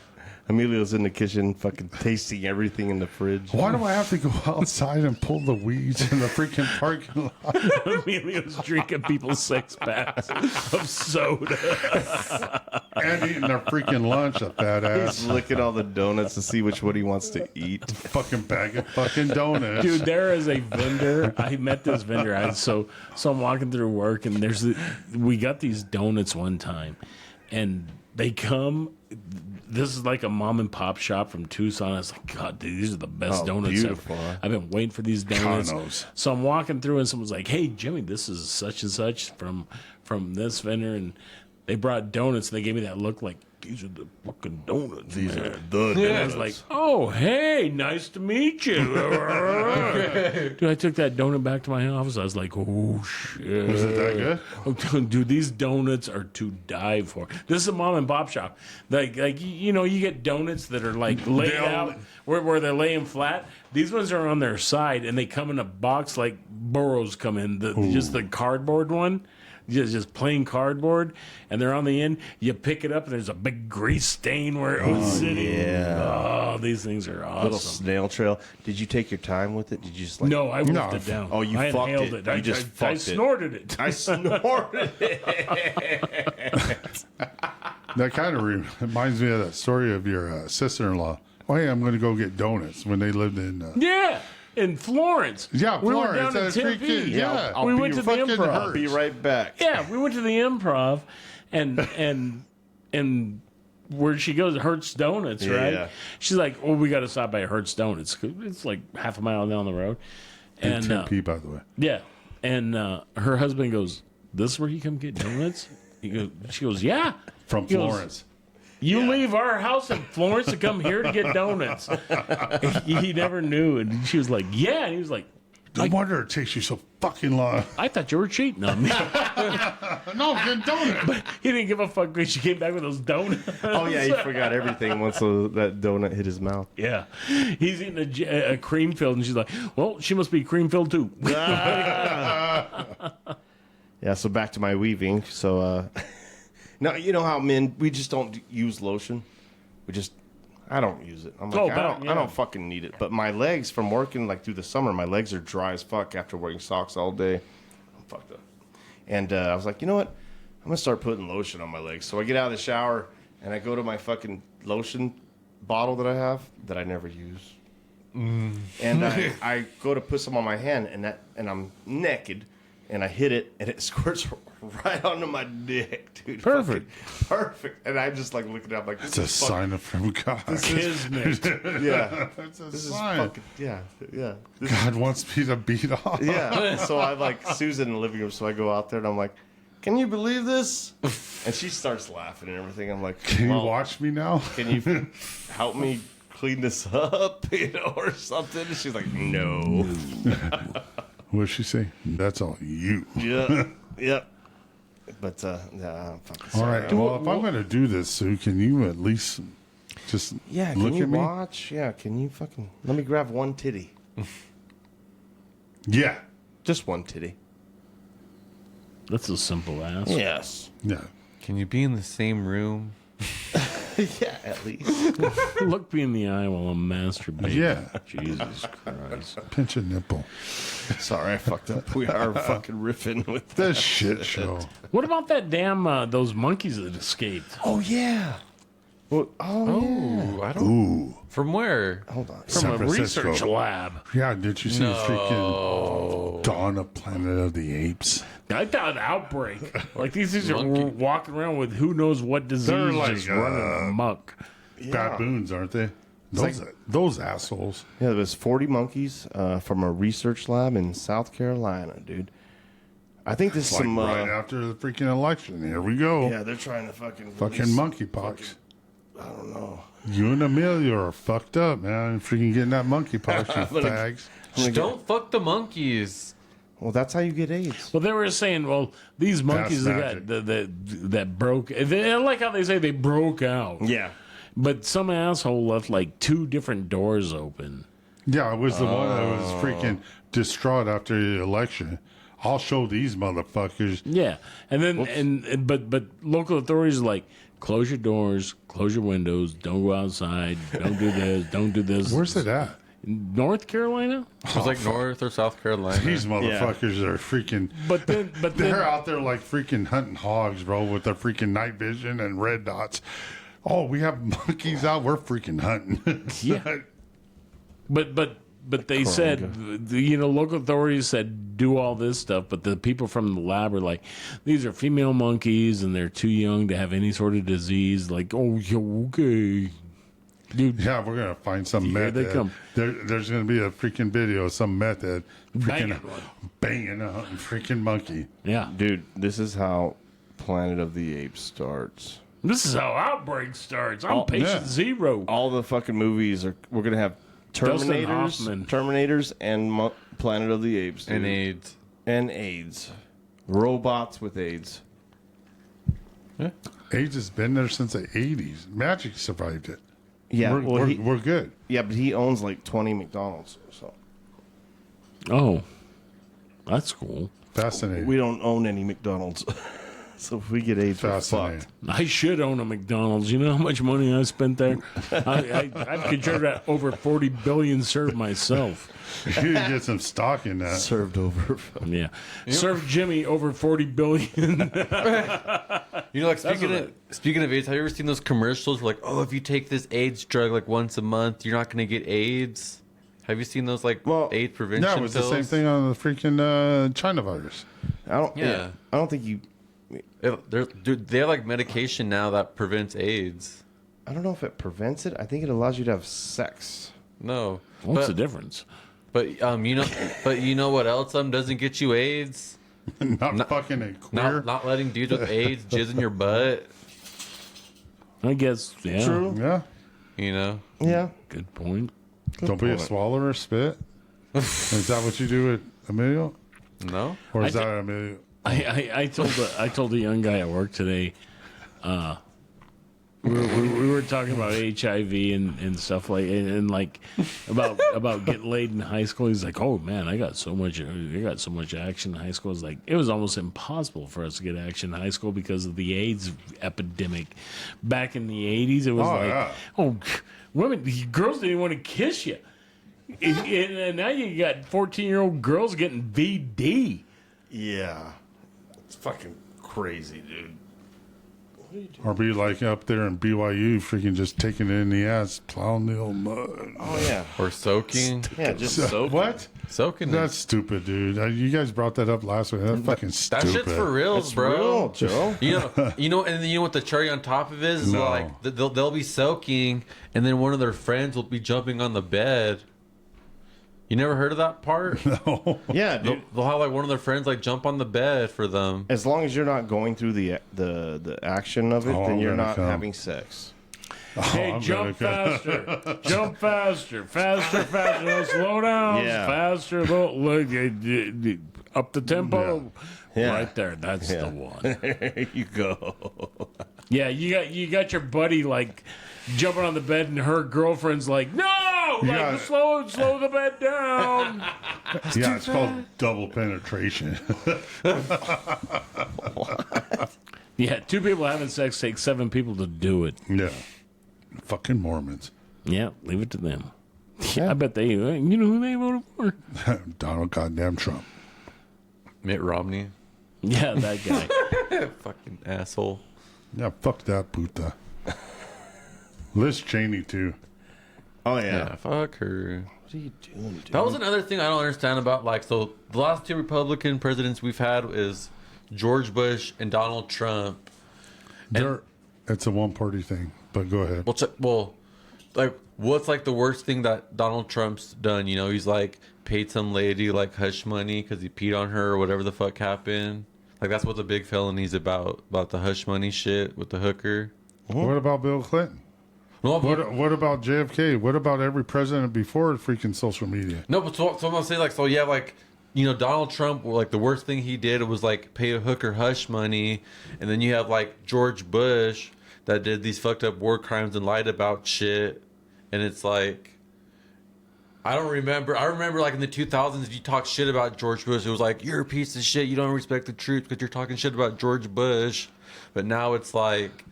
Emilio's in the kitchen fucking tasting everything in the fridge. Why do I have to go outside and pull the weeds in the freaking parking lot? Emilio's drinking people's 6 packs of soda. And eating their freaking lunch, a fat ass. He's licking all the donuts to see which one he wants to eat. Fucking bag of fucking donuts. Dude, there is a vendor. I met this vendor. So I'm walking through work, and we got these donuts one time, and they come. This is like a mom and pop shop from Tucson. I was like, God, dude, these are the best donuts beautiful, ever. huh? I've been waiting for these donuts. Conos. So I'm walking through, and someone's like, hey, Jimmy, this is such and such from this vendor. And they brought donuts, and they gave me that look like, these are the fucking donuts. These are the donuts. I was like, oh, hey, nice to meet you. Dude, I took that donut back to my office. I was like, oh, shit. Was it that good? Dude, these donuts are to die for. This is a mom and pop shop. Like you know, you get donuts that are like laid out where they're laying flat. These ones are on their side, and they come in a box like burros come in. Just the cardboard one. Just plain cardboard, and they're on the end. You pick it up, and there's a big grease stain where it was sitting. Yeah. Oh, these things are awesome. Little snail trail. Did you take your time with it? Did you just like? No, I wolfed it down. Oh, you I fucked inhaled it. You just fucked I snorted it. I snorted it. That kind of reminds me of that story of your sister-in-law. Oh, hey, I'm going to go get donuts when they lived in... Yeah. In Florence. Yeah, we Florence. were down in Tempe. Yeah. We went to the Improv. I'll be right back. Yeah, we went to the Improv, and where she goes, Hertz Donuts, right? Yeah. She's like, "Oh, we got to stop by Hertz Donuts. It's like half a mile down the road." And Tempe, by the way. Yeah, and her husband goes, "This is where you come get donuts?" She goes, "Yeah." From He goes, Florence. You leave our house in Florence to come here to get donuts. He never knew. And she was like, yeah. And he was like, No wonder it takes you so fucking long. I thought you were cheating on me. No, good donut. But he didn't give a fuck when she came back with those donuts. Oh yeah, he forgot everything once that donut hit his mouth. Yeah. He's eating a cream filled, and she's like, well, she must be cream filled too. Yeah, so back to my weaving. So now you know how men, we just don't use lotion. I don't use it. I'm like, I don't fucking need it. But my legs from working like through the summer, my legs are dry as fuck after wearing socks all day. I'm fucked up. And I was like, you know what? I'm gonna start putting lotion on my legs. So I get out of the shower and I go to my fucking lotion bottle that I have that I never use. And I go to put some on my hand and I'm naked. And I hit it, and it squirts right onto my dick, dude. Perfect. Perfect. And I'm just like looking up, like, It's a sign from God. Kismet. yeah. It's a This is sign. fucking, yeah. God wants me to beat off. Yeah. So I like Susan in the living room, so I go out there, and I'm like, can you believe this? And she starts laughing and everything. I'm like, Can you watch me now? Can you help me clean this up, or something? And she's like, no. What'd she say? That's all you. Yeah. Yep. But, I'm fucking All sorry. right. Well, if I'm going to do this, Sue, can you at least just Yeah, look can you at me? watch? Yeah, can you fucking... Let me grab one titty. Yeah. Just one titty. That's a simple ass. Yes. Yeah. Can you be in the same room? Yeah, at least. Look me in the eye while I'm masturbating. Yeah. Jesus Christ. Pinch a nipple. Sorry, I fucked up. We are fucking riffing with The shit show. What about that damn, those monkeys that escaped? Oh, yeah. Well, Ooh, I don't. Ooh. From where? hold on. From San a Francisco. research lab. Yeah, did you see the freaking Dawn of Planet of the Apes? I thought outbreak. Like these things are Monkey. walking around with who knows what disease They're like, just running amok. Baboons, aren't they? like- Those assholes. Yeah, there was 40 monkeys from a research lab in South Carolina, dude. I think this is Like some... right after the freaking election. Here we go. yeah, they're trying to fucking... Fucking release- monkeypox. I don't know. You and Amelia are fucked up, man. Freaking getting that monkeypox, you fags. Just don't fuck the monkeys. Well, that's how you get AIDS. Well, they were saying, well, these monkeys That's that broke. I like how they say they broke out. Yeah. But some asshole left like 2 different doors open. Yeah, it was the one that was freaking distraught after the election. I'll show these motherfuckers. Yeah, and then but local authorities are like, close your doors, close your windows, don't go outside, don't do this, don't do this. Where's it at? North Carolina? It was like North or South Carolina. These motherfuckers are freaking. But then They're out there like freaking hunting hogs, bro, with their freaking night vision and red dots. Oh, we have monkeys out. We're freaking hunting. Yeah. But they said, local authorities said do all this stuff, but the people from the lab are like, these are female monkeys and they're too young to have any sort of disease. Like, oh, yeah, okay. Dude, Yeah, we're gonna find some Here meth they head. come. There's gonna be a freaking video of some meth head freaking Banging one. banging a freaking monkey. yeah. Dude, this is how Planet of the Apes starts. This is how Outbreak starts. I'm patient yeah. zero. All the fucking movies are... We're going to have Dustin Hoffman. Terminators and Planet of the Apes. Dude. And AIDS. And AIDS. Robots with AIDS. AIDS has been there since the 80s. Magic survived it. Yeah, we're good. Yeah, but he owns like 20 McDonald's. So Oh, that's cool. Fascinating. we don't own any McDonald's. So if we get AIDS, we're Fascinating. fucked. I should own a McDonald's. You know how much money I spent there? I've considered over 40 billion served myself. You can get some stock in that. Served over. Yeah. Served Jimmy over 40 billion. Like speaking of AIDS, have you ever seen those commercials where, like, oh, if you take this AIDS drug like once a month, you're not going to get AIDS? Have you seen those AIDS prevention Yeah, it was pills? the same thing on the freaking China virus. I don't think you... They have like medication now that prevents AIDS. I don't know if it prevents it. I think it allows you to have sex. No. What's the difference? But you know what else doesn't get you AIDS? Not fucking a queer. Not letting dudes with AIDS jizz in your butt. I guess, yeah. True. Yeah. You know? Yeah. Good point. Don't be a swallower or spit. Is that what you do with Emilio? No? Or is I that Emilio? I told a young guy at work today. We were talking about HIV and stuff like and like about getting laid in high school. He's like, "Oh man, I got so much action in high school." It's like it was almost impossible for us to get action in high school because of the AIDS epidemic back in the 80s. It was women, girls didn't want to kiss you, and now you got 14-year-old girls getting VD. Yeah. It's fucking crazy, dude. Or be like up there in BYU, freaking just taking it in the ass, plowing the old mud. Oh, yeah. Or soaking. Yeah, just soaking. What? Soaking. That's stupid, dude. You guys brought that up last week. That's fucking That stupid. shit's for reals, It's bro. real, Joe. You know, and you know what the cherry on top of it is? No. Like they'll be soaking, and then one of their friends will be jumping on the bed. You never heard of that part? No. Yeah, dude. They'll have like one of their friends like jump on the bed for them. As long as you're not going through the action of it, Oh, then I'm you're gonna not come. having sex. Hey, I'm jump gonna faster. Jump faster. Faster, faster. No, slow down. Yeah. Faster. Look, up the tempo. Yeah. Right there. That's the one. There you go. Yeah, you got your buddy like jumping on the bed and her girlfriend's like, no! Like, Yeah. slow the bed down. Yeah, it's called double penetration. Yeah, 2 people having sex takes 7 people to do it. Yeah. Fucking Mormons. Yeah, leave it to them. Yeah. I bet they, you know who they voted for? Donald goddamn Trump. Mitt Romney. Yeah, that guy. Fucking asshole. Yeah, fuck that puta. Liz Cheney, too. Oh, Yeah, fuck her. What are you doing, dude? That was another thing I don't understand about like so the last 2 Republican presidents we've had is George Bush and Donald Trump. It's a one-party thing, but go ahead. Like what's like the worst thing that Donald Trump's done? You know, he's like paid some lady like hush money because he peed on her or whatever the fuck happened. Like that's what the big felony's about the hush money shit with the hooker. What about Bill Clinton? No, but, What about JFK? What about every president before freaking social media? no, but so I'm gonna say like so yeah like you know Donald Trump like the worst thing he did was like pay a hooker hush money, and then you have like George Bush that did these fucked up war crimes and lied about shit, and it's like. I remember like in the 2000s, if you talk shit about George Bush, it was like, you're a piece of shit. You don't respect the truth because you're talking shit about George Bush. But now it's like,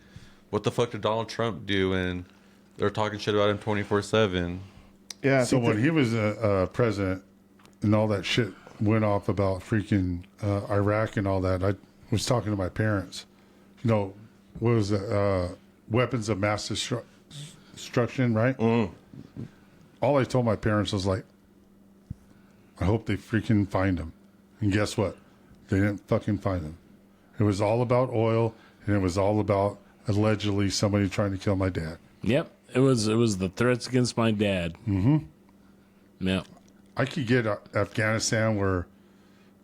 what the fuck did Donald Trump do? And they're talking shit about him 24/7. Yeah. So when he was a president and all that shit went off about freaking Iraq and all that, I was talking to my parents. You know, what was it? Weapons of mass destruction, right? All I told my parents was like, I hope they freaking find him. And guess what? They didn't fucking find him. It was all about oil, and it was all about allegedly somebody trying to kill my dad. Yep, it was the threats against my dad. Mm-hmm. Yeah, I could get Afghanistan where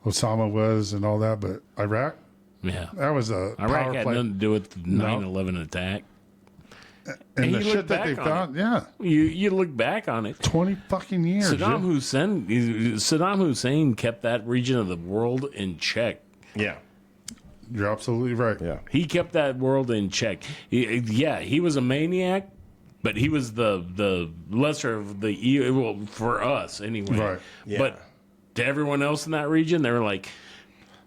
Osama was and all that, but Iraq, yeah, that was a Iraq power had play. nothing to do with the 9/11 attack. And you the look shit that they back on found, yeah, You look back on it. 20 fucking years. Saddam yeah. Hussein kept that region of the world in check. Yeah. You're absolutely right. Yeah. He kept that world in check. He was a maniac, but he was the lesser of the evil for us anyway. Right. Yeah. But to everyone else in that region, they were like,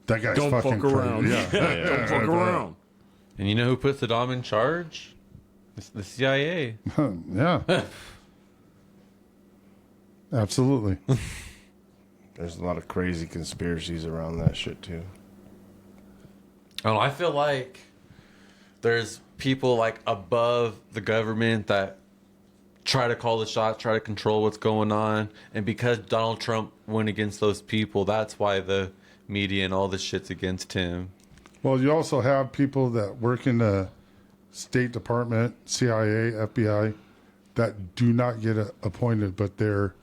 That guy's "Don't fucking fuck around. crazy. Yeah. Don't fuck around." And you know who put Saddam in charge? The CIA. Yeah. Absolutely. There's a lot of crazy conspiracies around that shit too. I feel like there's people like above the government that try to call the shots, try to control what's going on. And because Donald Trump went against those people, that's why the media and all this shit's against him. Well, you also have people that work in the State Department, CIA, FBI, that do not get appointed, but they're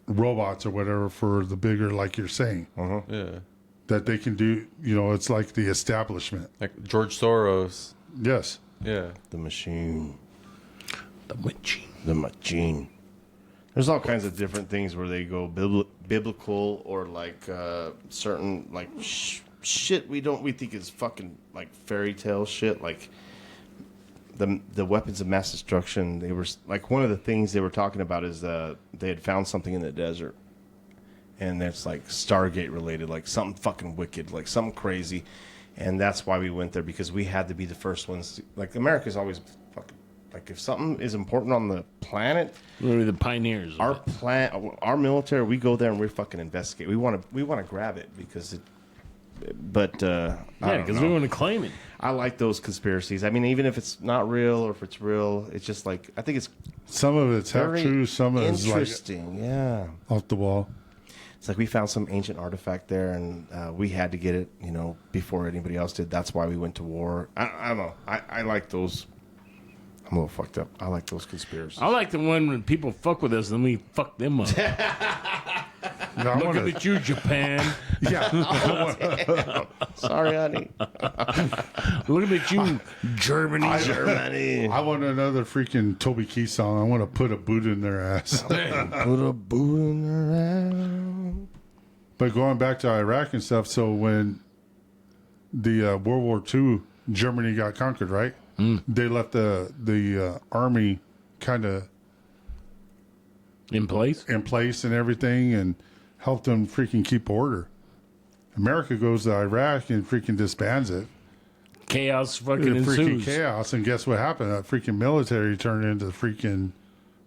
robots or whatever for the bigger, like you're saying. Yeah. That they can do, you know, it's like the establishment. Like George Soros. Yes. Yeah. The machine. The machine. The machine. There's all kinds of different things where they go biblical or like certain like shit we think is fucking like fairy tale shit, like the weapons of mass destruction. They were like, one of the things they were talking about is they had found something in the desert, and it's like Stargate related, like something fucking wicked, like something crazy, and that's why we went there, because we had to be the first ones. Like America's always fucking. Like if something is important on the planet, we're the pioneers. Our military, we go there and we fucking investigate. We want to grab it because it. But because we want to claim it. I like those conspiracies. I mean, even if it's not real or if it's real, it's just like, I think it's some of it's half true, some of it's interesting. Yeah, off the wall. It's like we found some ancient artifact there, and we had to get it, before anybody else did. That's why we went to war. I don't know. I like those. I'm a little fucked up. I like those conspiracies. I like the one when people fuck with us and we fuck them up. Looking at you, Japan. Yeah. Sorry, honey. Looking at you, Germany. I want another freaking Toby Keith song. I want to put a boot in their ass. Put a boot in their ass. But going back to Iraq and stuff, so when the World War II, Germany got conquered, right? They left the army kind of in place and everything, and helped them freaking keep order. America goes to Iraq and freaking disbands it. Chaos fucking ensues. Freaking chaos, and guess what happened? That freaking military turned into freaking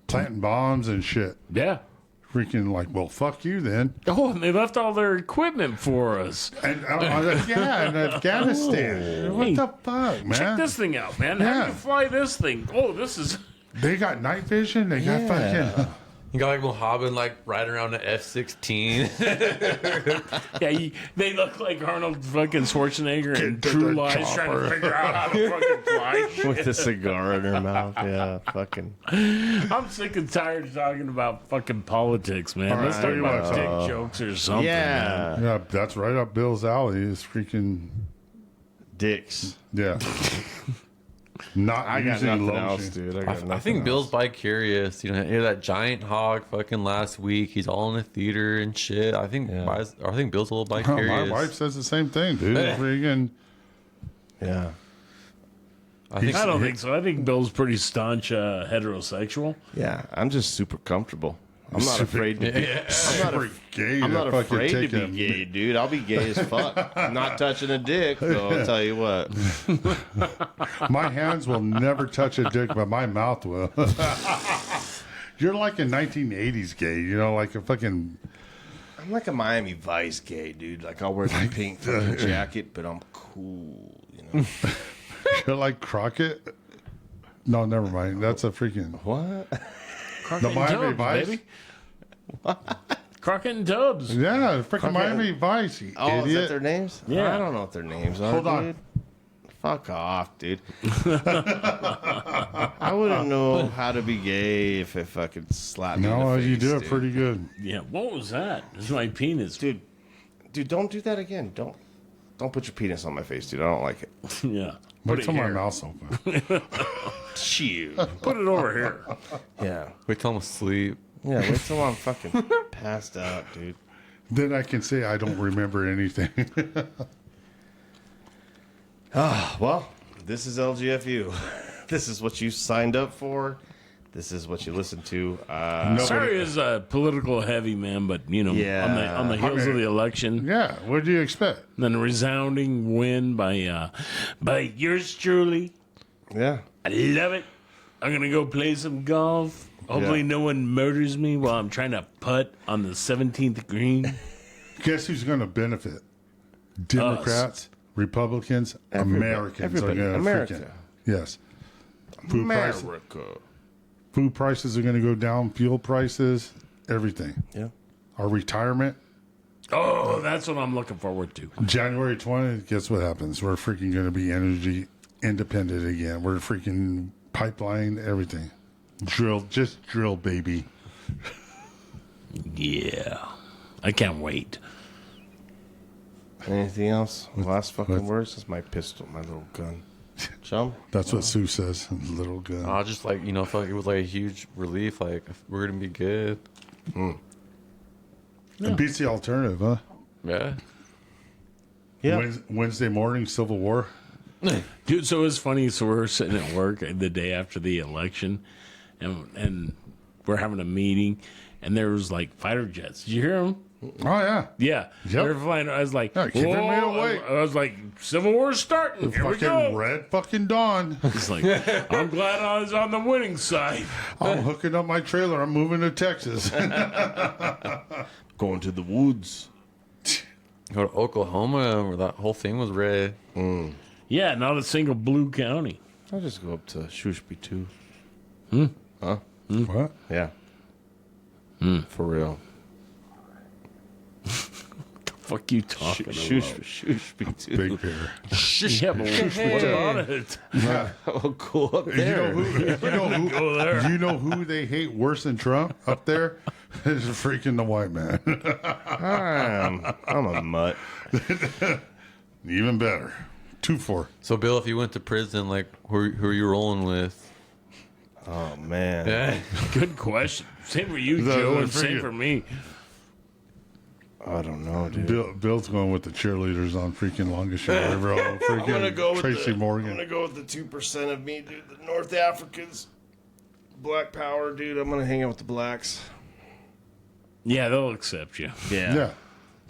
planting bombs and shit. Yeah. Freaking like, well, fuck you then. Oh, and they left all their equipment for us. And in Afghanistan. What the fuck, man? Check this thing out, man. How do you fly this thing? Oh, this is. They got night vision. They got fucking. You got like Mohammed like riding around an F-16. Yeah, they look like Arnold fucking Schwarzenegger and True Lies trying to figure out how to fucking fly. With a cigar in her mouth. Yeah, fucking. I'm sick and tired of talking about fucking politics, man. Let's talk about dick jokes or something. Yeah. Man. Yeah, that's right up Bill's alley. Is freaking dicks. Yeah. Not I got using nothing else, lotion. dude. I think Bill's bi-curious. You know, he had that giant hog fucking last week. He's all in the theater and shit. I think Bill's a little bi-curious. My wife says the same thing, dude. Freaking. Yeah. I don't think so. I think Bill's pretty staunch heterosexual. Yeah, I'm just super comfortable. I'm not afraid to be. I'm not afraid to be gay, dude. I'll be gay as fuck. I'm not touching a dick, though. I'll tell you what. My hands will never touch a dick, but my mouth will. You're like a 1980s gay, like a fucking. I'm like a Miami Vice gay, dude. Like I'll wear the pink fucking jacket, but I'm cool, You're like Crockett. No, never mind. That's a freaking what? The Miami Vice. Baby. Crockett and Tubbs. Yeah, freaking Miami Vice, you idiot. Is that their names? Yeah. I don't know what their names are. Hold on. Dude. Fuck off, dude. I wouldn't know how to be gay if I could slap me in the face, you do it dude. pretty good. Yeah, what was that? It's my penis. Dude, don't do that again. Don't put your penis on my face, dude. I don't like it. Yeah. Wait till my mouth's open. Shoot. Put it over here. Yeah. Wait till I'm asleep. Yeah, wait till I'm fucking passed out, dude. Then I can say I don't remember anything. Well, this is LGFU. This is what you signed up for. This is what you listened to. Sorry is a political heavy, man, but, Yeah. on the heels of the election. Yeah, what do you expect? Then a resounding win by yours truly. Yeah. I love it. I'm going to go play some golf. Hopefully no one murders me while I'm trying to putt on the 17th green. Guess who's going to benefit? Democrats, Republicans, Americans are going to America. Yes. America. Food prices are going to go down, fuel prices, everything. Yeah. Our retirement. Oh, that's what I'm looking forward to. January 20th, guess what happens? We're freaking going to be energy independent again. We're freaking pipeline, everything. Drill, baby. Yeah. I can't wait. Anything else? Last fucking words? This is my pistol, my little gun. Chum? That's what Sue says. Little gun. I just like, felt like it was like a huge relief. Like, we're going to be good. It beats the alternative, huh? Yeah. Yeah. Wednesday morning, Civil War. Dude, so it was funny. So we're sitting at work the day after the election, and we're having a meeting, and there was like fighter jets. Did you hear them? Oh, yeah. Yeah. Yep. They're flying. I was like, Yeah, keep it made whoa. awake. I was like, Civil War's starting. Here we Fucking go. red fucking dawn. It's like, I'm glad I was on the winning side. I'm hooking up my trailer. I'm moving to Texas. Going to the woods. Go to Oklahoma where that whole thing was red. Yeah, not a single blue county. I'll just go up to Shrewsbury too. What? Yeah. For real. Fuck you talking about? Shrewsbury too. Big bear. Yeah, but what about it? Oh, cool up there. You know who they hate worse than Trump up there? Is freaking the white man. I'm a mutt. Even better. 2-4. So, Bill, if you went to prison, like, who are you rolling with? Oh, man. Good question. Same for you, That Joe, was and for same you. for me. I don't know, dude. Bill's going with the cheerleaders on freaking Longest River. Freaking Tracy Morgan. I'm going to go with the 2% of me, dude. The North Africans. Black power, dude. I'm going to hang out with the blacks. Yeah, they'll accept you. Yeah.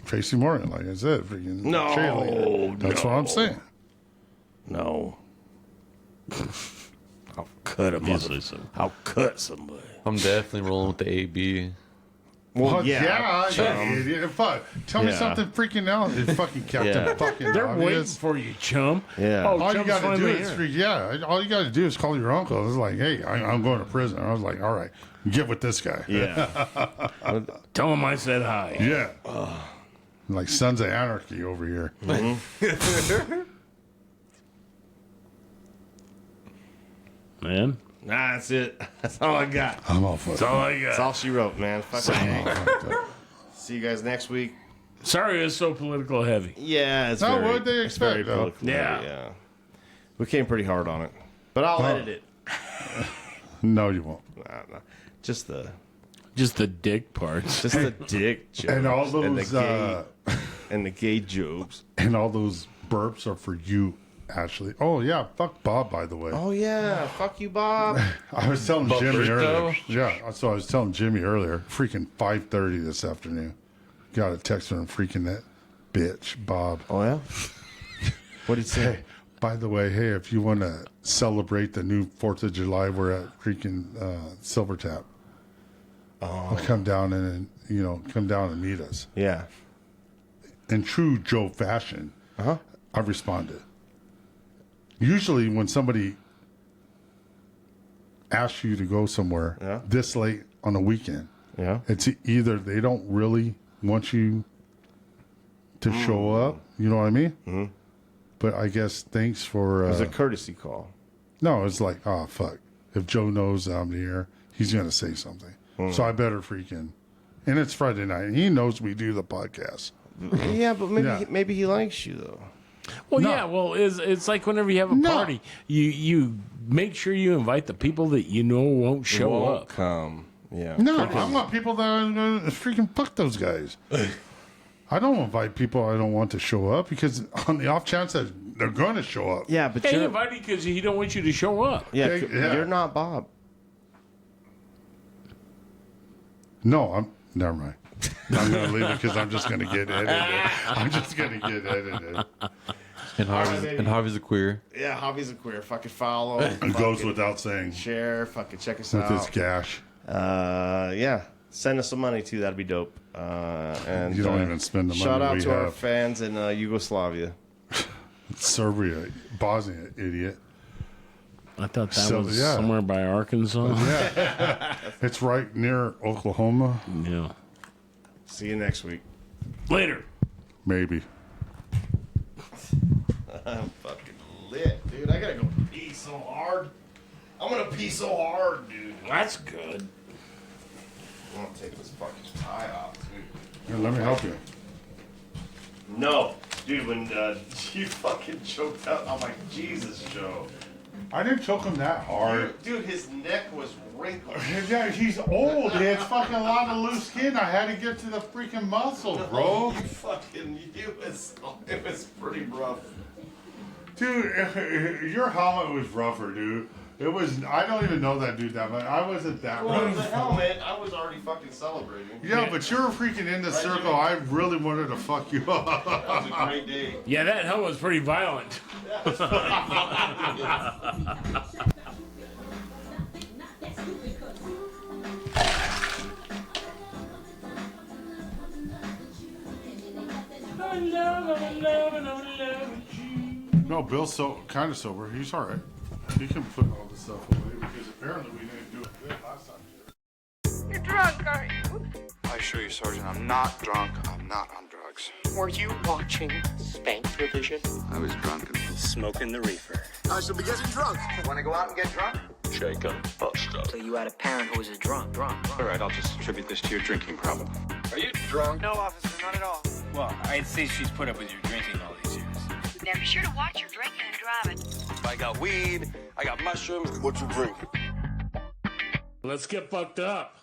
Tracy Morgan, like I said. Freaking No, cheerleader. That's what I'm saying. No. I'll cut him. I'll cut somebody. I'm definitely rolling with the AB. Well, yeah, idiot. Fuck. Tell me something freaking else. It's fucking Captain fucking They're waiting obvious. for you, chum. Yeah. Oh, All you Chum's got to do finally is, here. all you got to do is call your uncle. It's like, hey, I'm going to prison. I was like, all right, get with this guy. Yeah. Tell him I said hi. Yeah. Like Sons of Anarchy over here. Man, Nah, that's it. That's all I got. I'm all for that's all I That's got. all she wrote, man. Fuck it. See you guys next week. Sorry it's so political heavy. Yeah, it's No, very, what'd they it's very expect, though? political, Yeah. yeah. We came pretty hard on it, but I'll edit it. No, you won't. Nah. Just the dick parts. dick jokes And all and those the gay jokes. and all those burps are for you, Ashley. Oh yeah, fuck Bob, by the way. Oh yeah, fuck you, Bob. I was telling Jimmy Burrito? earlier. Yeah, so I was telling Jimmy earlier. Freaking 5:30 this afternoon. Got a text from freaking that bitch, Bob. Oh yeah. What did he say? Hey, by the way, hey, if you want to celebrate the new 4th of July, we're at freaking Silver Tap. I'll come down and come down and meet us. Yeah. In true Joe fashion, Uh-huh. I responded. Usually, when somebody asks you to go somewhere this late on a weekend, it's either they don't really want you to show up. You know what I mean? Mm-hmm. But I guess thanks for. It was a courtesy call. No, it's like, oh fuck! If Joe knows I'm here, he's gonna say something. So I better freaking. And it's Friday night, and he knows we do the podcast. Yeah, but maybe he likes you though. Well, No. yeah. Well, it's like whenever you have a party, you make sure you invite the people that you know won't show up. Come. Yeah. No, I want people that are gonna freaking fuck those guys. I don't invite people I don't want to show up because on the off chance that they're going to show up. Yeah, but Hey, you're invite you because he don't want you to show up. yeah, yeah. you're not Bob. No, never mind. I'm going to leave it because I'm just going to get edited. And Harvey's a queer. Yeah, Hobby's a queer. Fucking follow. It goes without saying. Share. Fucking check us With out. this cash. Yeah. Send us some money too. That'd be dope. And You don't even spend the money shout out we to our have. fans in Yugoslavia. Serbia, Bosnia, idiot. I thought that So, was yeah. somewhere by Arkansas. Yeah. It's right near Oklahoma. Yeah. See you next week. Later. Maybe. I'm fucking lit, dude. I gotta go pee so hard. I'm gonna pee so hard, dude. That's good. I'm gonna take this fucking tie off, dude. Here, let me help you. No. Dude, when you fucking choked out, I'm like, Jesus, Joe. I didn't choke him that hard. Dude, his neck was wrinkled. Yeah, he's old. He has fucking a lot of loose skin. I had to get to the freaking muscle, bro. It was pretty rough. Dude, your helmet was rougher, dude. It was. I don't even know that dude that much. I wasn't that Well, rough. the helmet, I was already fucking celebrating. Yeah, but you're freaking in the circle. I really wanted to fuck you up. That was a great day. Yeah, that hell was pretty violent. No, Bill's kind of sober. He's all right. He can put all this stuff away because apparently we didn't do it good last time. You're drunk, aren't you? I assure you, Sergeant, I'm not drunk. I'm not on drugs. Were you watching Spank Revision? I was drunk and Smoking the reefer. I shall be getting drunk. Want to go out and get drunk? Shaken, but stuff. So you had a parent who was a drunk. All right, I'll just attribute this to your drinking problem. Are you drunk? No, officer, not at all. Well, I'd say she's put up with your drinking all these years. Now be sure to watch your drinking and driving. I got weed. I got mushrooms. What you drink? Let's get fucked up.